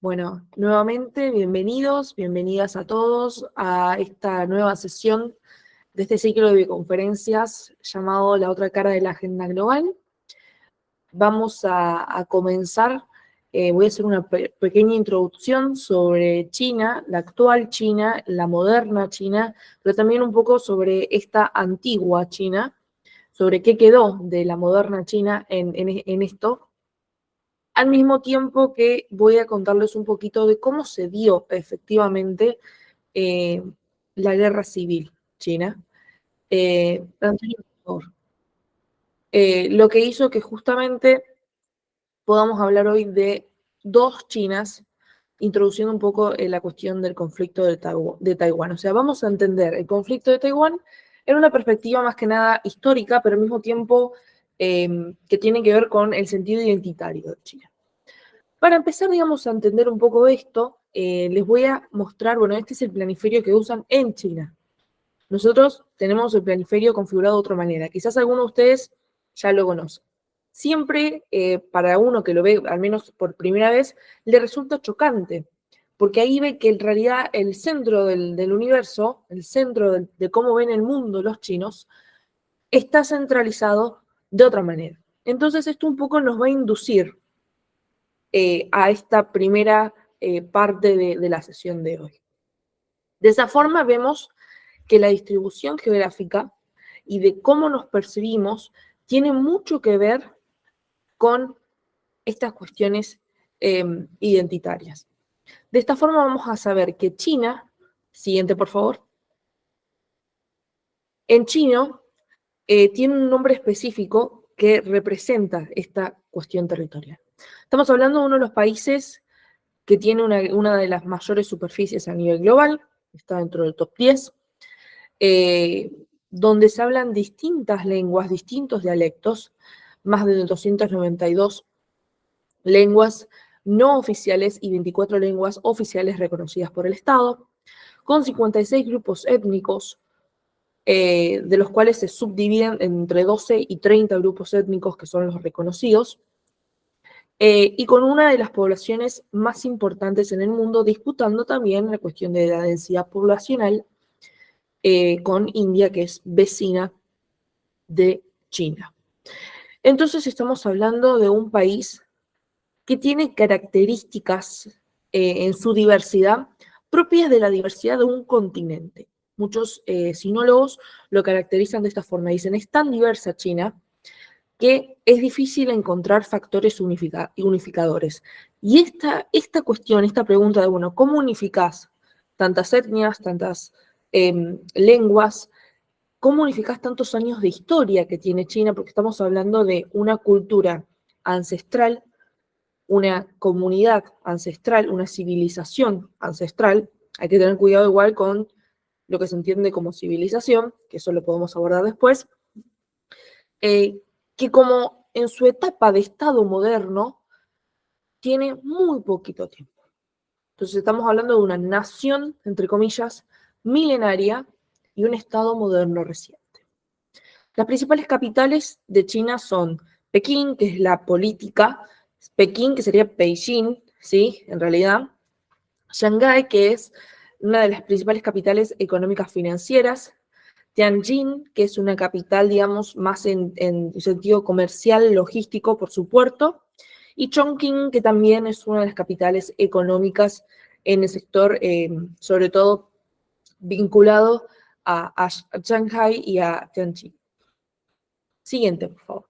Bueno, nuevamente bienvenidos, bienvenidas a todos a esta nueva sesión de este ciclo de videoconferencias llamado La otra cara de la agenda global. Vamos a comenzar, voy a hacer una pequeña introducción sobre China, la actual China, la moderna China, pero también un poco sobre esta antigua China, sobre qué quedó de la moderna China en esto. Al mismo tiempo que voy a contarles un poquito de cómo se dio efectivamente eh, la guerra civil china. Antonio, por favor. Lo que hizo que justamente podamos hablar hoy de dos Chinas, introduciendo un poco la cuestión del conflicto de Taiwán. O sea, vamos a entender el conflicto de Taiwán en una perspectiva más que nada histórica, pero al mismo tiempo que tiene que ver con el sentido identitario de China. Para empezar, digamos, a entender un poco esto, les voy a mostrar, bueno, este es el planiferio que usan en China. Nosotros tenemos el planiferio configurado de otra manera. Quizás algunos de ustedes ya lo conocen. Siempre, para uno que lo ve, al menos por primera vez, le resulta chocante, porque ahí ve que en realidad el centro del universo, el centro de cómo ven el mundo los chinos, está centralizado de otra manera. Entonces, esto un poco nos va a inducir a esta primera parte de la sesión de hoy. De esa forma vemos que la distribución geográfica y de cómo nos percibimos tiene mucho que ver con estas cuestiones identitarias. De esta forma vamos a saber que China, siguiente por favor, en chino tiene un nombre específico que representa esta cuestión territorial. Estamos hablando de uno de los países que tiene una de las mayores superficies a nivel global, está dentro del top 10, donde se hablan distintas lenguas, distintos dialectos, más de 292 lenguas no oficiales y 24 lenguas oficiales reconocidas por el Estado, con 56 grupos étnicos, de los cuales se subdividen entre 12 y 30 grupos étnicos que son los reconocidos, y con una de las poblaciones más importantes en el mundo, disputando también la cuestión de la densidad poblacional con India, que es vecina de China. Entonces estamos hablando de un país que tiene características en su diversidad propias de la diversidad de un continente. Muchos sinólogos lo caracterizan de esta forma. Dicen, es tan diversa China que es difícil encontrar factores unificadores. Y esta cuestión, esta pregunta de, bueno, ¿cómo unificás tantas etnias, tantas lenguas? ¿Cómo unificás tantos años de historia que tiene China? Porque estamos hablando de una cultura ancestral, una comunidad ancestral, una civilización ancestral. Hay que tener cuidado igual con lo que se entiende como civilización, que eso lo podemos abordar después, que como en su etapa de Estado moderno, tiene muy poquito tiempo. Entonces estamos hablando de una nación, entre comillas, milenaria y un Estado moderno reciente. Las principales capitales de China son Pekín, que es la política, Pekín, que sería Beijing, ¿sí? En realidad, Shanghái, que es una de las principales capitales económicas financieras, Tianjin, que es una capital, digamos, más en sentido comercial, logístico por su puerto, y Chongqing, que también es una de las capitales económicas en el sector, sobre todo vinculado a Shanghái y a Tianjin. Siguiente, por favor.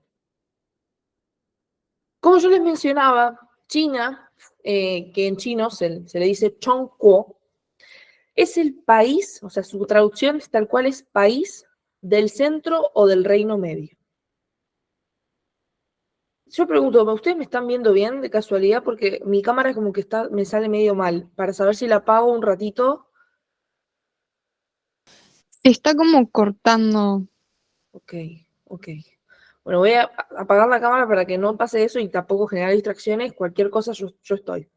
Como yo les mencionaba, China, que en chino se le dice Chongguo, es el país, o sea, su traducción es tal cual es país del centro o del reino medio. Yo pregunto, ¿ustedes me están viendo bien de casualidad? Porque mi cámara como que me sale medio mal, para saber si la apago un ratito. Se está como cortando. Ok, ok. Bueno, voy a apagar la cámara para que no pase eso y tampoco generar distracciones. Cualquier cosa yo estoy.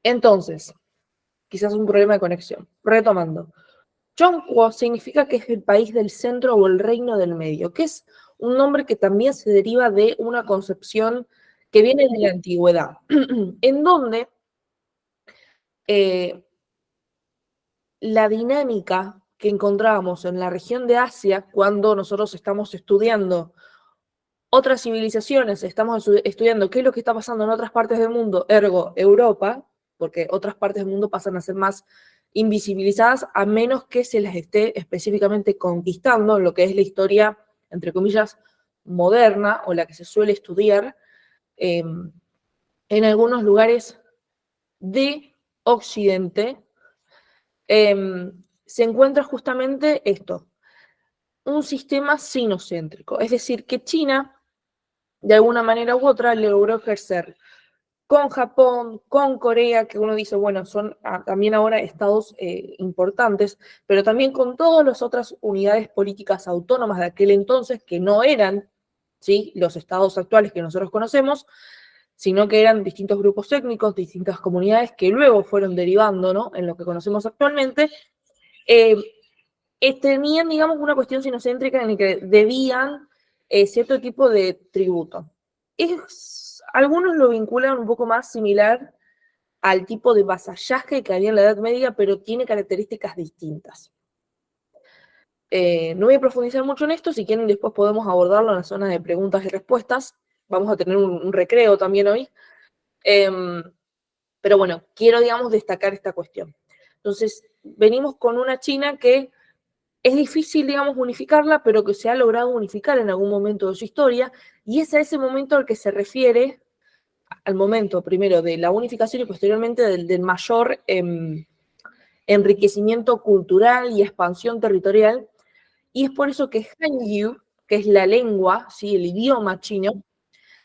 Entonces, quizás un problema de conexión. Retomando. Zhongguo significa que es el país del centro o el reino del medio, que es un nombre que también se deriva de una concepción que viene de la antigüedad, en donde la dinámica que encontrábamos en la región de Asia cuando nosotros estamos estudiando otras civilizaciones, estamos estudiando qué es lo que está pasando en otras partes del mundo, ergo Europa, porque otras partes del mundo pasan a ser más invisibilizadas a menos que se las esté específicamente conquistando, lo que es la historia, entre comillas, moderna o la que se suele estudiar en algunos lugares de Occidente, se encuentra justamente esto, un sistema sinocéntrico, es decir, que China, de alguna manera u otra, logró ejercer con Japón, con Corea, que uno dice, bueno, son también ahora estados importantes, pero también con todas las otras unidades políticas autónomas de aquel entonces, que no eran, ¿sí?, los estados actuales que nosotros conocemos, sino que eran distintos grupos étnicos, distintas comunidades que luego fueron derivando, ¿no?, en lo que conocemos actualmente, tenían, digamos, una cuestión sinocéntrica en la que debían cierto tipo de tributo. Algunos lo vinculan un poco más similar al tipo de vasallaje que había en la Edad Media, pero tiene características distintas. No voy a profundizar mucho en esto, si quieren después podemos abordarlo en la zona de preguntas y respuestas. Vamos a tener un recreo también hoy. Pero bueno, quiero, digamos, destacar esta cuestión. Entonces, venimos con una China que es difícil, digamos, unificarla, pero que se ha logrado unificar en algún momento de su historia, y es a ese momento al que se refiere, al momento primero de la unificación y posteriormente del mayor enriquecimiento cultural y expansión territorial, y es por eso que Hanyu, que es la lengua, ¿sí?, el idioma chino,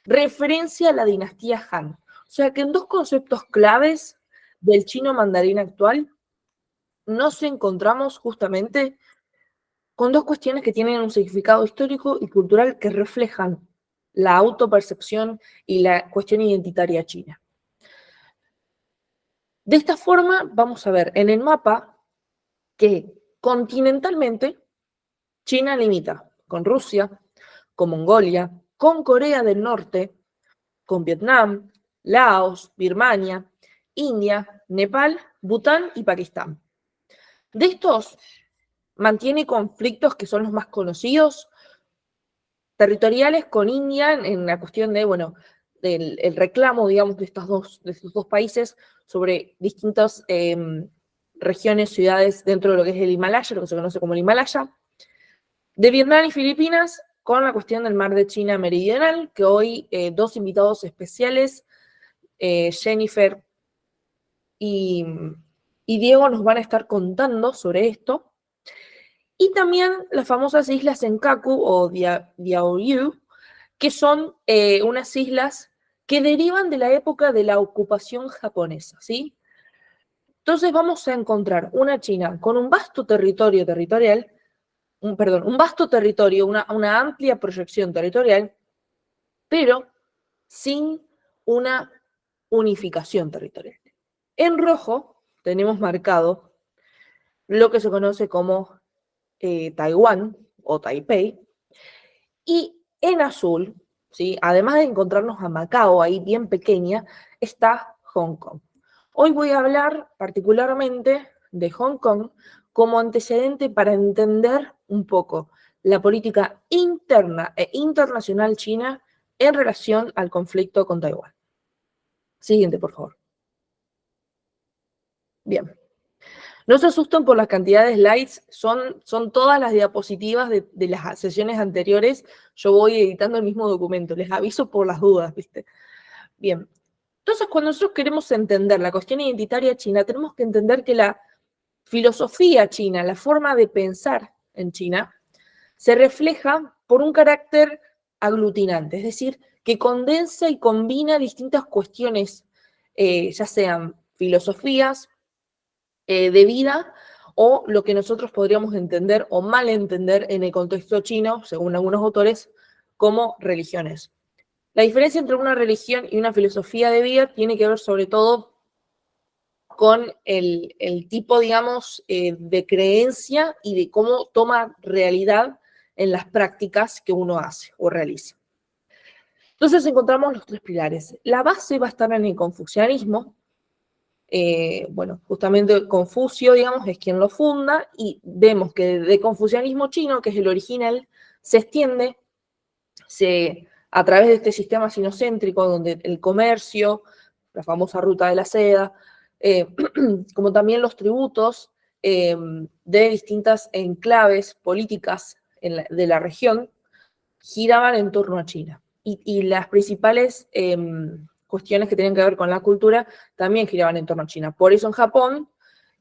referencia a la dinastía Han. O sea que en dos conceptos claves del chino mandarín actual nos encontramos justamente con dos cuestiones que tienen un significado histórico y cultural que reflejan la autopercepción y la cuestión identitaria china. De esta forma, vamos a ver en el mapa que continentalmente China limita con Rusia, con Mongolia, con Corea del Norte, con Vietnam, Laos, Birmania, India, Nepal, Bután y Pakistán. De estos, mantiene conflictos que son los más conocidos, territoriales con India en la cuestión de, bueno, el reclamo, digamos, de estos dos países sobre distintas regiones, ciudades dentro de lo que es el Himalaya, lo que se conoce como el Himalaya. De Vietnam y Filipinas, con la cuestión del mar de China Meridional, que hoy dos invitados especiales, Jennifer y Diego, nos van a estar contando sobre esto. Y también las famosas islas Senkaku o Diaoyu, que son unas islas que derivan de la época de la ocupación japonesa, ¿sí? Entonces vamos a encontrar una China con un vasto territorio territorial, un vasto territorio, una amplia proyección territorial, pero sin una unificación territorial. En rojo tenemos marcado lo que se conoce como Taiwán o Taipei, y en azul, ¿sí?, además de encontrarnos a Macao ahí bien pequeña, está Hong Kong. Hoy voy a hablar particularmente de Hong Kong como antecedente para entender un poco la política interna e internacional china en relación al conflicto con Taiwán. Siguiente, por favor. Bien. No se asusten por las cantidades de slides, son todas las diapositivas de las sesiones anteriores. Yo voy editando el mismo documento, les aviso por las dudas, ¿viste? Bien. Entonces, cuando nosotros queremos entender la cuestión identitaria china, tenemos que entender que la filosofía china, la forma de pensar en China, se refleja por un carácter aglutinante, es decir, que condensa y combina distintas cuestiones, ya sean filosofías de vida o lo que nosotros podríamos entender o malentender en el contexto chino, según algunos autores, como religiones. La diferencia entre una religión y una filosofía de vida tiene que ver sobre todo con el tipo, digamos, de creencia y de cómo toma realidad en las prácticas que uno hace o realiza. Entonces encontramos los tres pilares. La base va a estar en el confucianismo. Bueno, justamente Confucio, digamos, es quien lo funda, y vemos que de confucianismo chino, que es el original, se extiende a través de este sistema sinocéntrico, donde el comercio, la famosa ruta de la seda, como también los tributos de distintas enclaves políticas de la región, giraban en torno a China. Y las principales cuestiones que tienen que ver con la cultura también giraban en torno a China. Por eso en Japón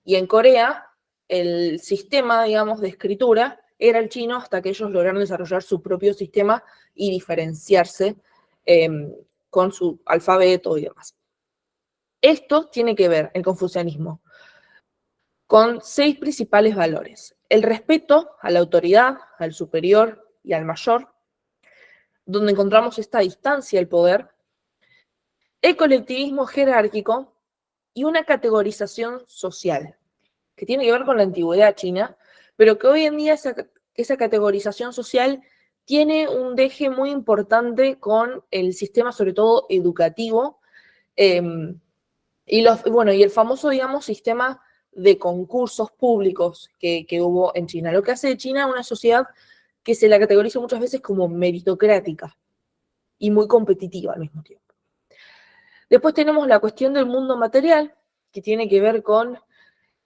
y en Corea el sistema, digamos, de escritura era el chino, hasta que ellos lograron desarrollar su propio sistema y diferenciarse con su alfabeto y demás. Esto tiene que ver, el confucianismo, con 6 principales valores: el respeto a la autoridad, al superior y al mayor, donde encontramos esta distancia al poder, el colectivismo jerárquico y una categorización social, que tiene que ver con la antigüedad china, pero que hoy en día esa categorización social tiene un deje muy importante con el sistema, sobre todo educativo, y el famoso, digamos, sistema de concursos públicos que hubo en China. Lo que hace de China una sociedad que se la categoriza muchas veces como meritocrática y muy competitiva al mismo tiempo. Después tenemos la cuestión del mundo material, que tiene que ver con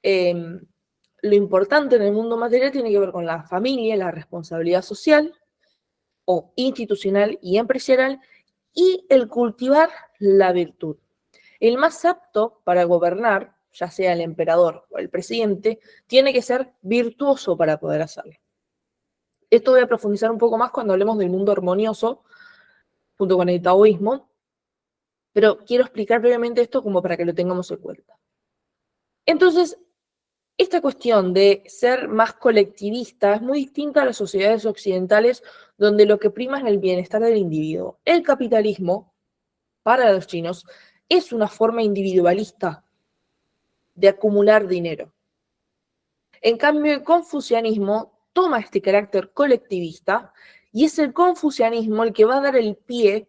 lo importante en el mundo material, tiene que ver con la familia, la responsabilidad social o institucional y empresarial, y el cultivar la virtud. El más apto para gobernar, ya sea el emperador o el presidente, tiene que ser virtuoso para poder hacerlo. Esto voy a profundizar un poco más cuando hablemos del mundo armonioso, junto con el taoísmo, pero quiero explicar brevemente esto como para que lo tengamos en cuenta. Entonces, esta cuestión de ser más colectivista es muy distinta a las sociedades occidentales, donde lo que prima es el bienestar del individuo. El capitalismo, para los chinos, es una forma individualista de acumular dinero. En cambio, el confucianismo toma este carácter colectivista, y es el confucianismo el que va a dar el pie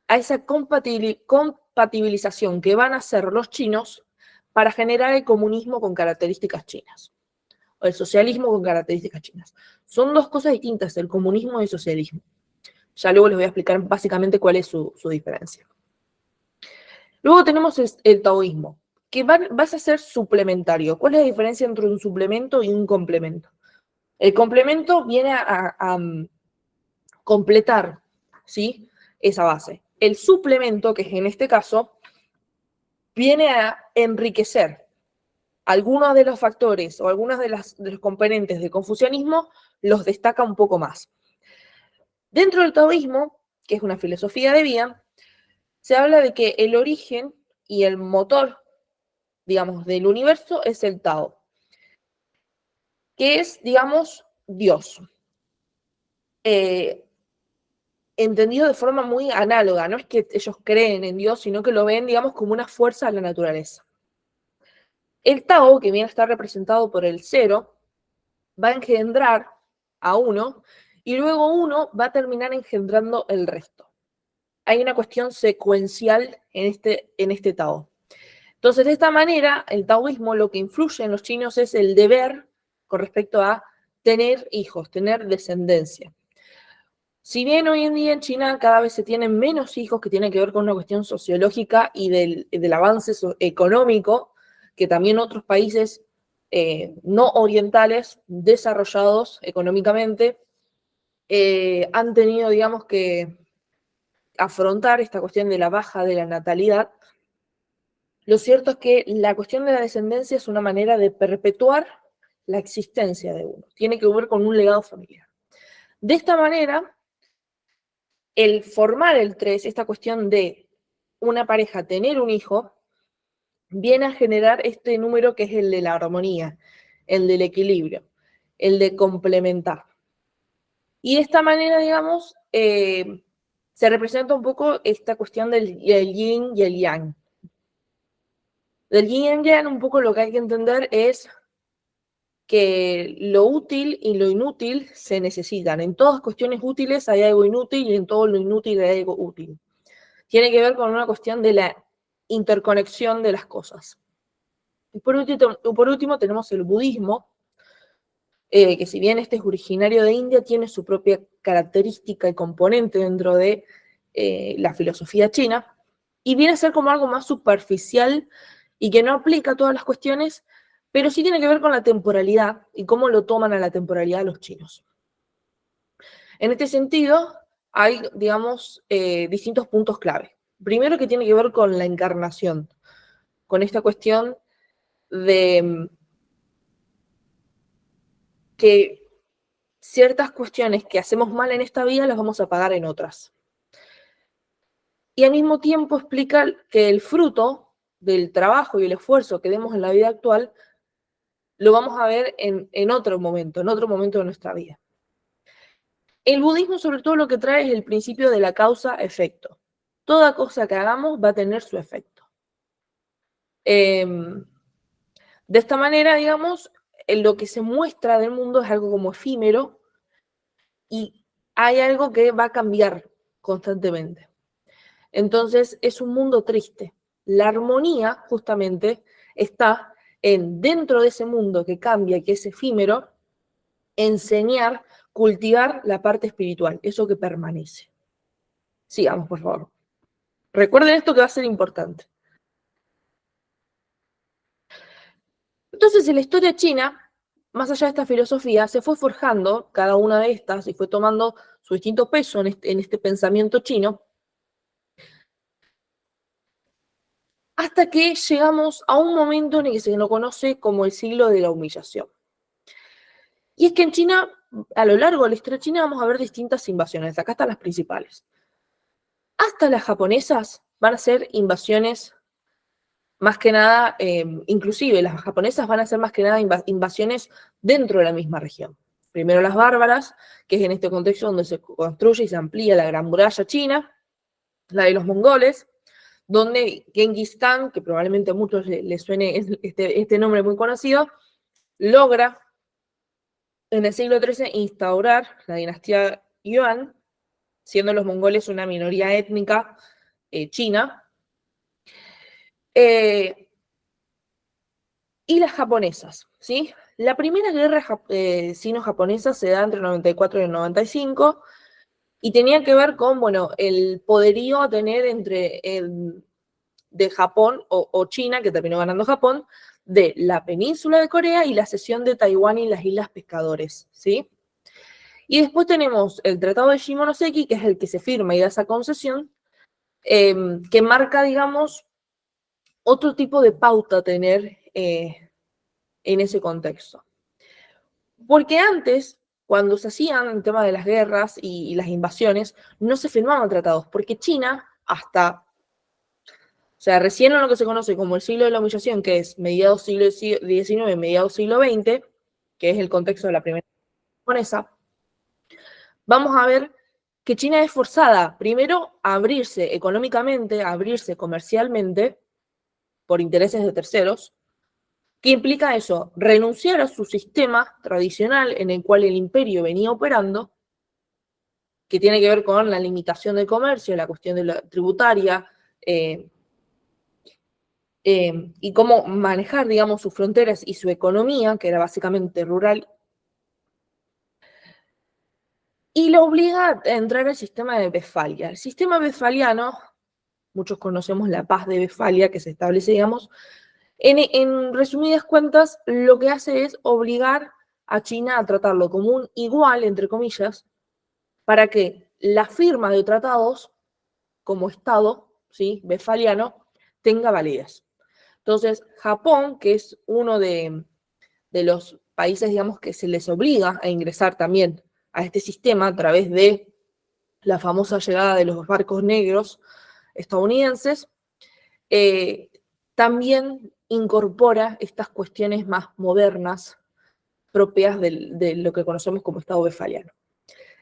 a esa compatibilización que van a hacer los chinos para generar el comunismo con características chinas, o el socialismo con características chinas. Son dos cosas distintas, el comunismo y el socialismo. Ya luego les voy a explicar básicamente cuál es su diferencia. Luego tenemos el taoísmo, que vas a ser suplementario. ¿Cuál es la diferencia entre un suplemento y un complemento? El complemento viene a completar, ¿sí?, esa base. El suplemento, que es en este caso, viene a enriquecer algunos de los factores o algunos de los componentes del confucianismo, los destaca un poco más. Dentro del taoísmo, que es una filosofía de vida, se habla de que el origen y el motor, digamos, del universo es el Tao, que es, digamos, Dios. Entendido de forma muy análoga, no es que ellos creen en Dios, sino que lo ven, digamos, como una fuerza de la naturaleza. El Tao, que viene a estar representado por el 0, va a engendrar a uno, y luego uno va a terminar engendrando el resto. Hay una cuestión secuencial en este Tao. Entonces, de esta manera, el taoísmo, lo que influye en los chinos es el deber con respecto a tener hijos, tener descendencia. Si bien hoy en día en China cada vez se tienen menos hijos, que tiene que ver con una cuestión sociológica y del avance económico, que también otros países no orientales, desarrollados económicamente, han tenido, digamos, que afrontar esta cuestión de la baja de la natalidad. Lo cierto es que la cuestión de la descendencia es una manera de perpetuar la existencia de uno. Tiene que ver con un legado familiar. De esta manera, el formar el 3, esta cuestión de una pareja tener un hijo, viene a generar este número que es el de la armonía, el del equilibrio, el de complementar. Y de esta manera, digamos, se representa un poco esta cuestión del yin y el yang. Del yin y el yang, un poco lo que hay que entender es que lo útil y lo inútil se necesitan. En todas cuestiones útiles hay algo inútil y en todo lo inútil hay algo útil. Tiene que ver con una cuestión de la interconexión de las cosas. Y por último tenemos el budismo, que si bien este es originario de India, tiene su propia característica y componente dentro de la filosofía china, y viene a ser como algo más superficial y que no aplica todas las cuestiones, pero sí tiene que ver con la temporalidad y cómo lo toman a la temporalidad los chinos. En este sentido, hay, digamos, distintos puntos clave. Primero, que tiene que ver con la encarnación, con esta cuestión de que ciertas cuestiones que hacemos mal en esta vida las vamos a pagar en otras. Y al mismo tiempo explica que el fruto del trabajo y el esfuerzo que demos en la vida actual lo vamos a ver en otro momento de nuestra vida. El budismo sobre todo lo que trae es el principio de la causa-efecto. Toda cosa que hagamos va a tener su efecto. De esta manera, digamos, lo que se muestra del mundo es algo como efímero y hay algo que va a cambiar constantemente. Entonces es un mundo triste. La armonía justamente está en, dentro de ese mundo que cambia, que es efímero, enseñar, cultivar la parte espiritual, eso que permanece. Sigamos, por favor. Recuerden esto que va a ser importante. Entonces, en la historia china, más allá de esta filosofía, se fue forjando cada una de estas y fue tomando su distinto peso en este pensamiento chino, hasta que llegamos a un momento en el que se lo conoce como el siglo de la humillación. Y es que en China, a lo largo de la historia china, vamos a ver distintas invasiones. Acá están las principales. Hasta las japonesas van a ser invasiones más que nada, inclusive las japonesas van a ser más que nada invasiones dentro de la misma región. Primero las bárbaras, que es en este contexto donde se construye y se amplía la Gran Muralla China, la de los mongoles, donde Genghis Khan, que probablemente a muchos les suene este nombre muy conocido, logra en el siglo XIII instaurar la dinastía Yuan, siendo los mongoles una minoría étnica china, y las japonesas, ¿sí? La primera guerra sino-japonesa se da entre el 94 y el 95 y tenía que ver con, bueno, el poderío a tener entre de Japón o China, que terminó ganando Japón, de la península de Corea y la cesión de Taiwán y las Islas Pescadores, ¿sí? Y después tenemos el Tratado de Shimonoseki, que es el que se firma y da esa concesión, que marca, digamos, otro tipo de pauta a tener en ese contexto. Porque antes, cuando se hacían el tema de las guerras y las invasiones, no se firmaban tratados, porque China, hasta, o sea, recién en lo que se conoce como el siglo de la humillación, que es mediados siglo XIX, mediados siglo XX, que es el contexto de la primera japonesa, vamos a ver que China es forzada, primero, a abrirse económicamente, a abrirse comercialmente, por intereses de terceros. ¿Qué implica eso? Renunciar a su sistema tradicional en el cual el imperio venía operando, que tiene que ver con la limitación del comercio, la cuestión de la tributaria, y cómo manejar, digamos, sus fronteras y su economía, que era básicamente rural, y lo obliga a entrar al sistema de Westfalia. El sistema westfaliano, muchos conocemos la paz de Westfalia que se establece, digamos, en resumidas cuentas, lo que hace es obligar a China a tratarlo como un igual, entre comillas, para que la firma de tratados como Estado, ¿sí?, westfaliano, tenga validez. Entonces, Japón, que es uno de los países, digamos, que se les obliga a ingresar también a este sistema a través de la famosa llegada de los barcos negros estadounidenses, también incorpora estas cuestiones más modernas propias de lo que conocemos como Estado westfaliano.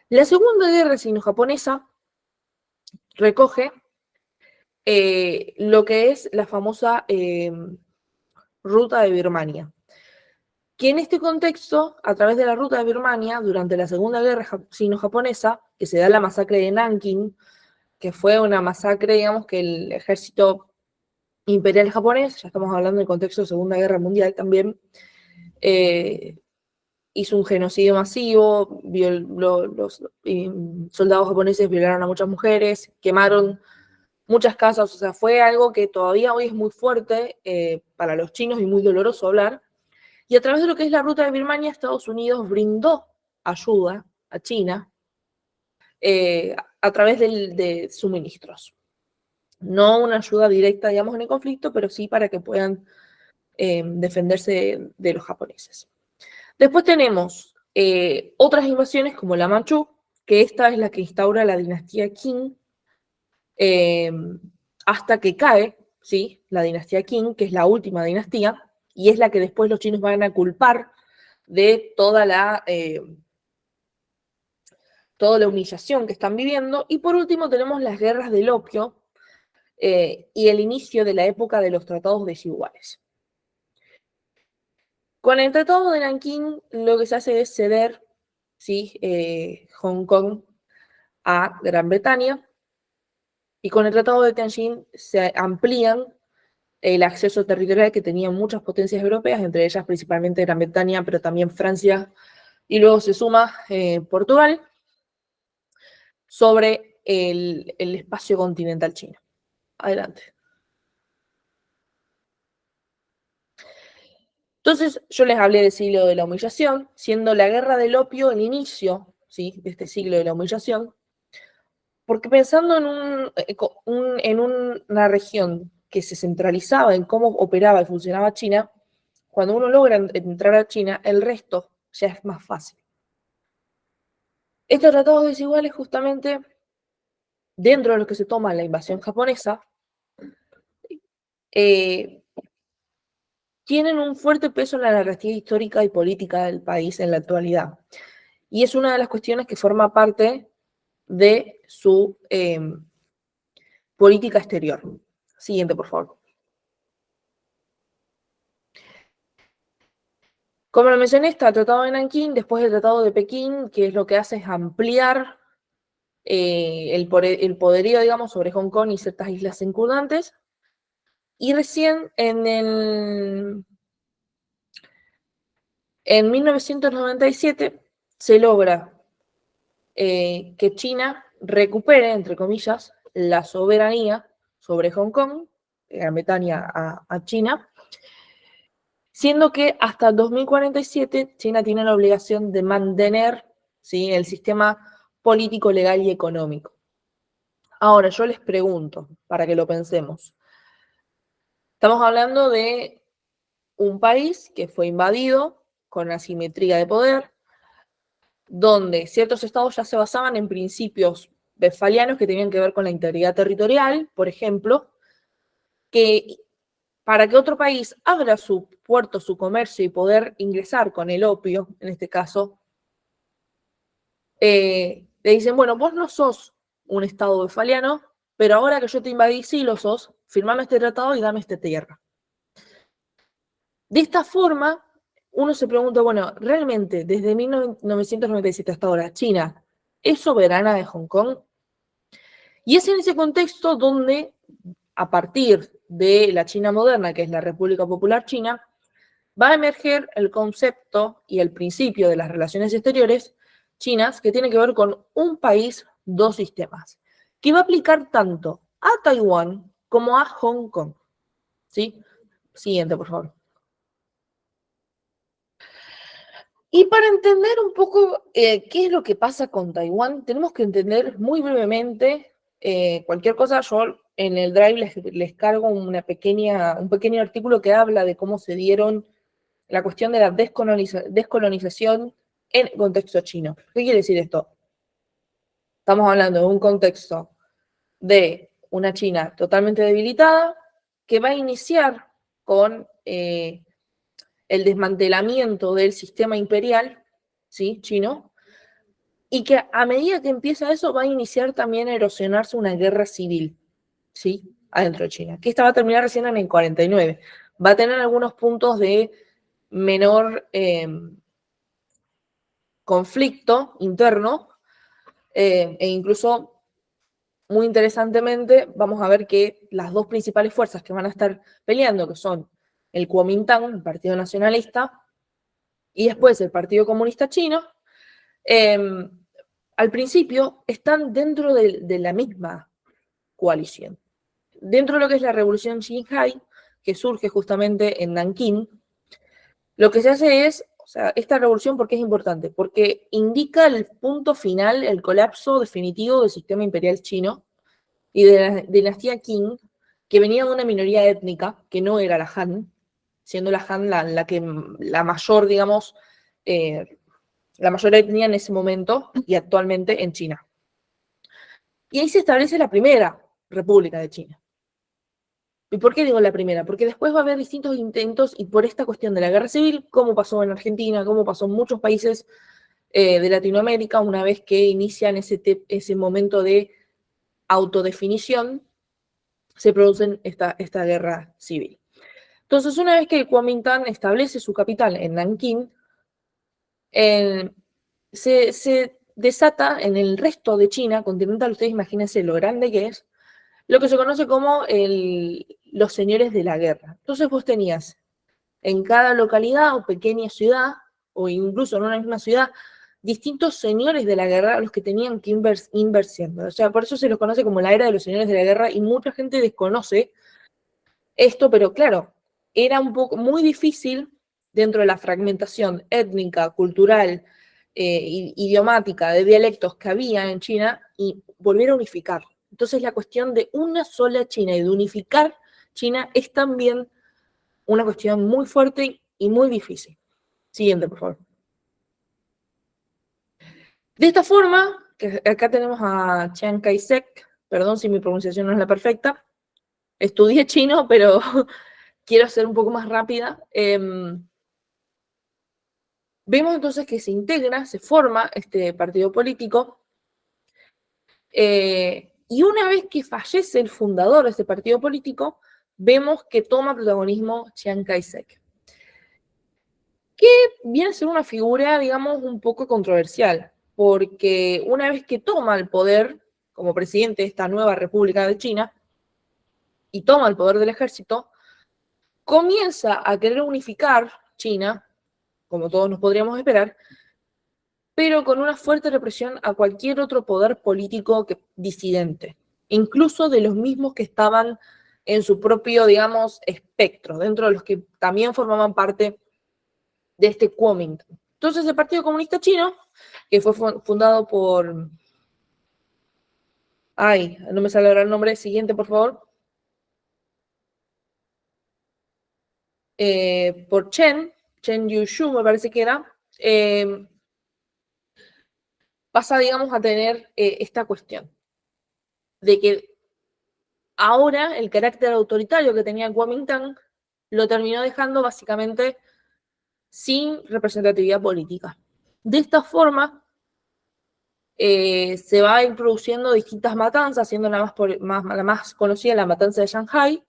La Segunda Guerra Sino-Japonesa recoge lo que es la famosa ruta de Birmania. que en este contexto, a través de la ruta de Birmania, durante la Segunda Guerra Sino-Japonesa, que se da la masacre de Nanking, que fue una masacre, digamos, que el ejército imperial japonés, ya estamos hablando del contexto de Segunda Guerra Mundial también, hizo un genocidio masivo, los soldados japoneses violaron a muchas mujeres, quemaron muchas casas, o sea, fue algo que todavía hoy es muy fuerte para los chinos y muy doloroso hablar. Y a través de lo que es la ruta de Birmania, Estados Unidos brindó ayuda a China a través de suministros. No una ayuda directa, digamos, en el conflicto, pero sí para que puedan defenderse de los japoneses. Después tenemos otras invasiones como la Manchú, que esta es la que instaura la dinastía Qing, hasta que cae, ¿sí? La dinastía Qing, que es la última dinastía, y es la que después los chinos van a culpar de toda la humillación que están viviendo. Y por último tenemos las guerras del opio y el inicio de la época de los tratados desiguales. Con el Tratado de Nankín lo que se hace es ceder, ¿sí? Hong Kong a Gran Bretaña, y con el Tratado de Tianjin se amplían el acceso territorial que tenían muchas potencias europeas, entre ellas principalmente Gran Bretaña, pero también Francia, y luego se suma Portugal, sobre el espacio continental chino. Adelante. Entonces, yo les hablé del siglo de la humillación, siendo la guerra del opio el inicio, ¿sí?, de este siglo de la humillación, porque pensando en una región que se centralizaba en cómo operaba y funcionaba China, cuando uno logra entrar a China, el resto ya es más fácil. Estos tratados desiguales, justamente, dentro de los que se toma la invasión japonesa, tienen un fuerte peso en la narrativa histórica y política del país en la actualidad. Y es una de las cuestiones que forma parte de su política exterior. Siguiente, por favor. Como lo mencioné, está el Tratado de Nankín, después el Tratado de Pekín, que es lo que hace es ampliar el poderío, digamos, sobre Hong Kong y ciertas islas circundantes. Y recién en 1997 se logra que China recupere, entre comillas, la soberanía sobre Hong Kong, Gran Bretaña a China, siendo que hasta 2047 China tiene la obligación de mantener, ¿sí?, el sistema político, legal y económico. Ahora, yo les pregunto, para que lo pensemos. Estamos hablando de un país que fue invadido con asimetría de poder, donde ciertos estados ya se basaban en principios westfalianos que tenían que ver con la integridad territorial, por ejemplo, que para que otro país abra su puerto, su comercio y poder ingresar con el opio, en este caso, le dicen, bueno, vos no sos un estado westfaliano, pero ahora que yo te invadí, sí lo sos, firmame este tratado y dame esta tierra. De esta forma, uno se pregunta, bueno, ¿realmente desde 1997 hasta ahora China es soberana de Hong Kong? Y es en ese contexto donde, a partir de la China moderna, que es la República Popular China, va a emerger el concepto y el principio de las relaciones exteriores chinas, que tiene que ver con un país, dos sistemas, que va a aplicar tanto a Taiwán como a Hong Kong. ¿Sí? Siguiente, por favor. Y para entender un poco qué es lo que pasa con Taiwán, tenemos que entender muy brevemente cualquier cosa. Yo en el Drive les cargo un pequeño artículo que habla de cómo se dieron la cuestión de la descolonización en el contexto chino. ¿Qué quiere decir esto? Estamos hablando de un contexto de una China totalmente debilitada que va a iniciar con el desmantelamiento del sistema imperial, ¿sí?, chino, y que a medida que empieza eso va a iniciar también a erosionarse una guerra civil, ¿sí?, adentro de China, que esta va a terminar recién en el 49. Va a tener algunos puntos de menor conflicto interno, e incluso, muy interesantemente, vamos a ver que las dos principales fuerzas que van a estar peleando, que son el Kuomintang, el Partido Nacionalista, y después el Partido Comunista Chino, al principio están dentro de la misma coalición. Dentro de lo que es la Revolución Xinhai, que surge justamente en Nankín, lo que se hace es, o sea, esta revolución, ¿por qué es importante? Porque indica el punto final, el colapso definitivo del sistema imperial chino y de la dinastía Qing, que venía de una minoría étnica, que no era la Han, siendo la Han la mayor, digamos, la mayor etnia en ese momento y actualmente en China. Y ahí se establece la primera república de China. ¿Y por qué digo la primera? Porque después va a haber distintos intentos y por esta cuestión de la guerra civil, como pasó en Argentina, como pasó en muchos países de Latinoamérica, una vez que inician ese momento de autodefinición, se produce esta guerra civil. Entonces, una vez que el Kuomintang establece su capital en Nankín, se desata en el resto de China continental, ustedes imagínense lo grande que es, lo que se conoce como los señores de la guerra. Entonces vos tenías en cada localidad o pequeña ciudad, o incluso en una misma ciudad, distintos señores de la guerra a los que tenían que ir siendo. O sea, por eso se los conoce como la era de los señores de la guerra y mucha gente desconoce esto, pero claro, era un poco muy difícil dentro de la fragmentación étnica, cultural, idiomática, de dialectos que había en China y volver a unificar. Entonces la cuestión de una sola China y de unificar China es también una cuestión muy fuerte y muy difícil. Siguiente, por favor. De esta forma, que acá tenemos a Chiang Kai-shek, perdón si mi pronunciación no es la perfecta, estudié chino, pero quiero ser un poco más rápida. Vemos entonces que se integra, se forma este partido político, y una vez que fallece el fundador de este partido político, vemos que toma protagonismo Chiang Kai-shek, que viene a ser una figura, digamos, un poco controversial, porque una vez que toma el poder como presidente de esta nueva República de China y toma el poder del ejército, comienza a querer unificar China, como todos nos podríamos esperar, pero con una fuerte represión a cualquier otro poder político disidente, incluso de los mismos que estaban en su propio, digamos, espectro, dentro de los que también formaban parte de este Kuomintang. Entonces el Partido Comunista Chino, que fue fundado por... Ay, no me sale ahora el nombre. Siguiente, por favor. Por Chen Yushu, me parece que era, pasa, digamos, a tener esta cuestión de que ahora el carácter autoritario que tenía Kuomintang lo terminó dejando básicamente sin representatividad política. De esta forma, se va a ir produciendo distintas matanzas, siendo la más conocida la matanza de Shanghai,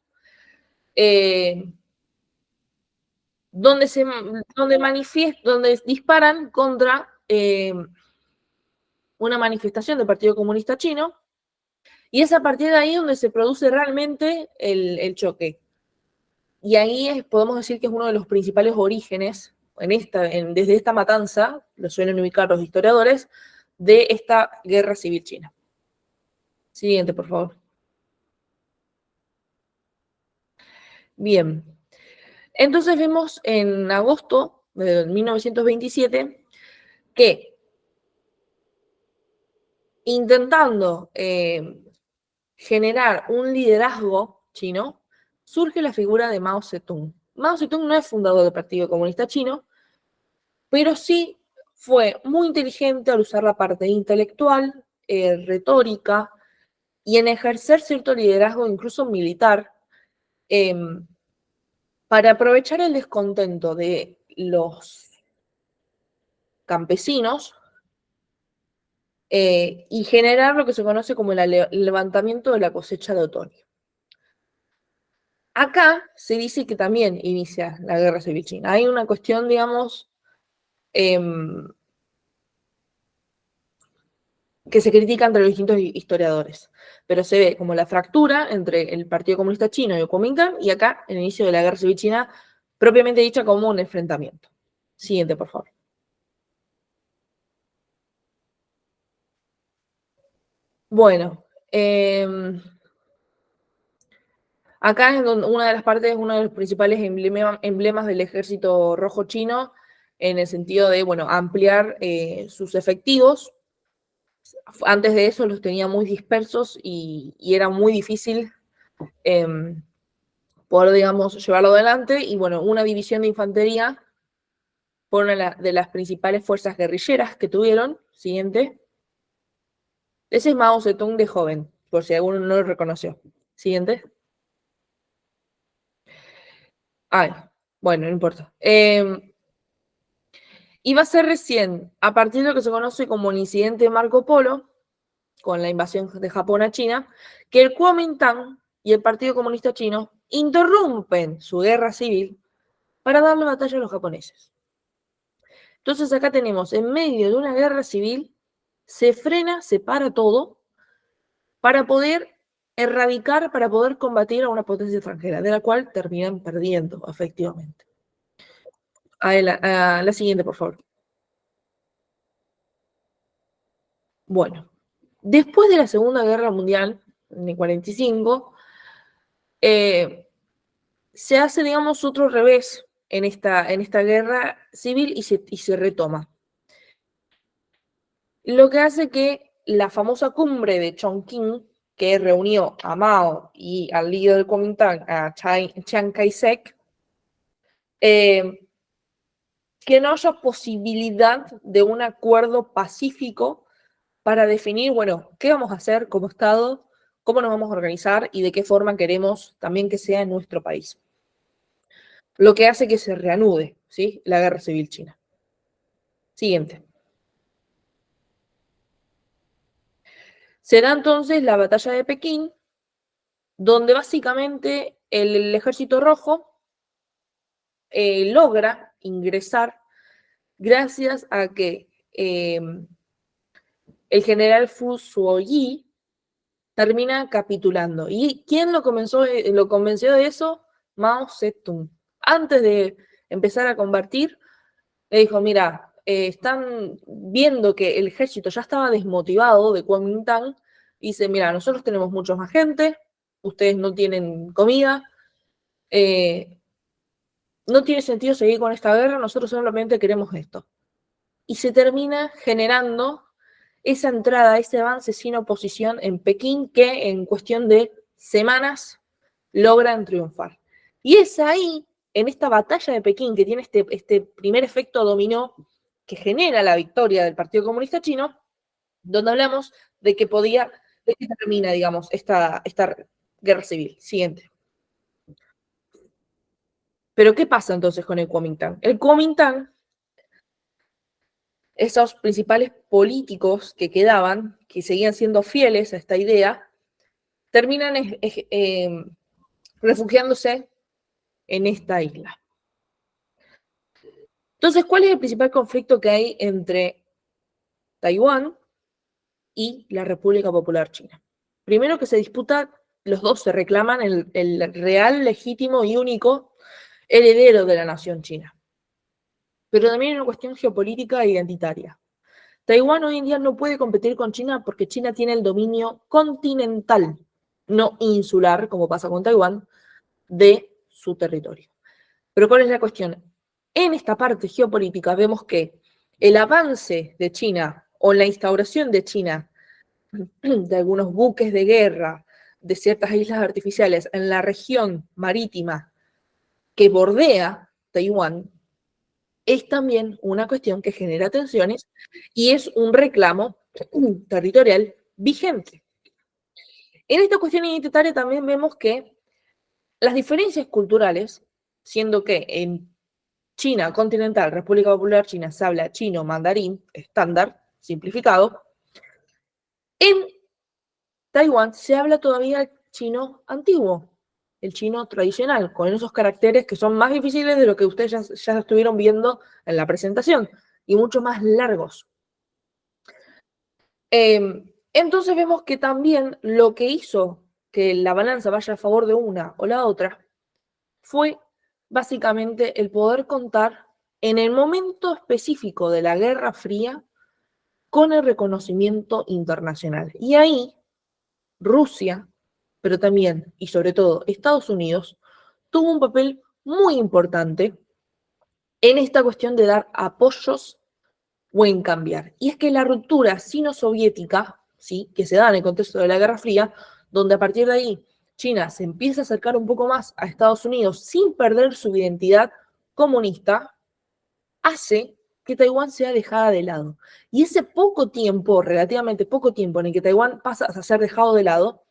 donde disparan contra una manifestación del Partido Comunista Chino, y es a partir de ahí donde se produce realmente el choque. Y ahí podemos decir que es uno de los principales orígenes, desde esta matanza, lo suelen ubicar los historiadores, de esta guerra civil china. Siguiente, por favor. Bien. Entonces vemos en agosto de 1927 que intentando generar un liderazgo chino, surge la figura de Mao Zedong. Mao Zedong no es fundador del Partido Comunista Chino, pero sí fue muy inteligente al usar la parte intelectual, retórica, y en ejercer cierto liderazgo, incluso militar, para aprovechar el descontento de los campesinos y generar lo que se conoce como el levantamiento de la cosecha de otoño. Acá se dice que también inicia la guerra civil china. Hay una cuestión, digamos, que se critica entre los distintos historiadores, pero se ve como la fractura entre el Partido Comunista Chino y el Kuomintang, y acá el inicio de la guerra civil china, propiamente dicha como un enfrentamiento. Siguiente, por favor. Bueno, acá es donde una de las partes, uno de los principales emblemas del ejército rojo chino, en el sentido de, bueno, ampliar sus efectivos. Antes de eso los tenía muy dispersos y era muy difícil eh, poder, digamos, llevarlo adelante. Y bueno, una división de infantería fue una de las principales fuerzas guerrilleras que tuvieron. Siguiente. Ese es Mao Zedong de joven, por si alguno no lo reconoció. Siguiente. Ay, bueno, no importa. Y va a ser recién, a partir de lo que se conoce como el incidente Marco Polo, con la invasión de Japón a China, que el Kuomintang y el Partido Comunista Chino interrumpen su guerra civil para darle batalla a los japoneses. Entonces acá tenemos, en medio de una guerra civil, se frena, se para todo, para poder erradicar, para poder combatir a una potencia extranjera, de la cual terminan perdiendo, efectivamente. A la siguiente, por favor. Bueno, después de la Segunda Guerra Mundial, en el 45, se hace, digamos, otro revés en esta guerra civil y se retoma. Lo que hace que la famosa cumbre de Chongqing, que reunió a Mao y al líder del Kuomintang, a Chiang Kai-shek, que no haya posibilidad de un acuerdo pacífico para definir, bueno, qué vamos a hacer como Estado, cómo nos vamos a organizar y de qué forma queremos también que sea en nuestro país. Lo que hace que se reanude, ¿sí?, la guerra civil china. Siguiente. Se da entonces la batalla de Pekín, donde básicamente el ejército rojo logra ingresar gracias a que el general Fu Suoyi termina capitulando. ¿Y quién lo convenció de eso? Mao Zedong. Antes de empezar a combatir, le dijo, mira, están viendo que el ejército ya estaba desmotivado de Kuomintang, y dice, mira, nosotros tenemos mucha más gente, ustedes no tienen comida, no tiene sentido seguir con esta guerra, nosotros solamente queremos esto. Y se termina generando esa entrada, ese avance sin oposición en Pekín, que en cuestión de semanas logran triunfar. Y es ahí, en esta batalla de Pekín, que tiene este primer efecto dominó que genera la victoria del Partido Comunista Chino, donde hablamos de que termina, digamos, esta guerra civil. Siguiente. Pero ¿qué pasa entonces con el Kuomintang? El Kuomintang, esos principales políticos que quedaban, que seguían siendo fieles a esta idea, terminan refugiándose en esta isla. Entonces, ¿cuál es el principal conflicto que hay entre Taiwán y la República Popular China? Primero, que se disputa, los dos se reclaman el real, legítimo y único heredero de la nación china. Pero también hay una cuestión geopolítica e identitaria. Taiwán hoy en día no puede competir con China porque China tiene el dominio continental, no insular, como pasa con Taiwán, de su territorio. Pero ¿cuál es la cuestión? En esta parte geopolítica vemos que el avance de China o la instauración de China de algunos buques de guerra, de ciertas islas artificiales en la región marítima que bordea Taiwán, es también una cuestión que genera tensiones y es un reclamo territorial vigente. En esta cuestión identitaria también vemos que las diferencias culturales, siendo que en China continental, República Popular China, se habla chino mandarín estándar, simplificado, en Taiwán se habla todavía chino antiguo, el chino tradicional, con esos caracteres que son más difíciles de lo que ustedes ya estuvieron viendo en la presentación, y mucho más largos. Entonces vemos que también lo que hizo que la balanza vaya a favor de una o la otra fue básicamente el poder contar en el momento específico de la Guerra Fría con el reconocimiento internacional. Y ahí Rusia, pero también y sobre todo Estados Unidos, tuvo un papel muy importante en esta cuestión de dar apoyos o en cambiar. Y es que la ruptura sino-soviética, ¿sí?, que se da en el contexto de la Guerra Fría, donde a partir de ahí China se empieza a acercar un poco más a Estados Unidos sin perder su identidad comunista, hace que Taiwán sea dejada de lado. Y ese poco tiempo, relativamente poco tiempo, en el que Taiwán pasa a ser dejado de lado,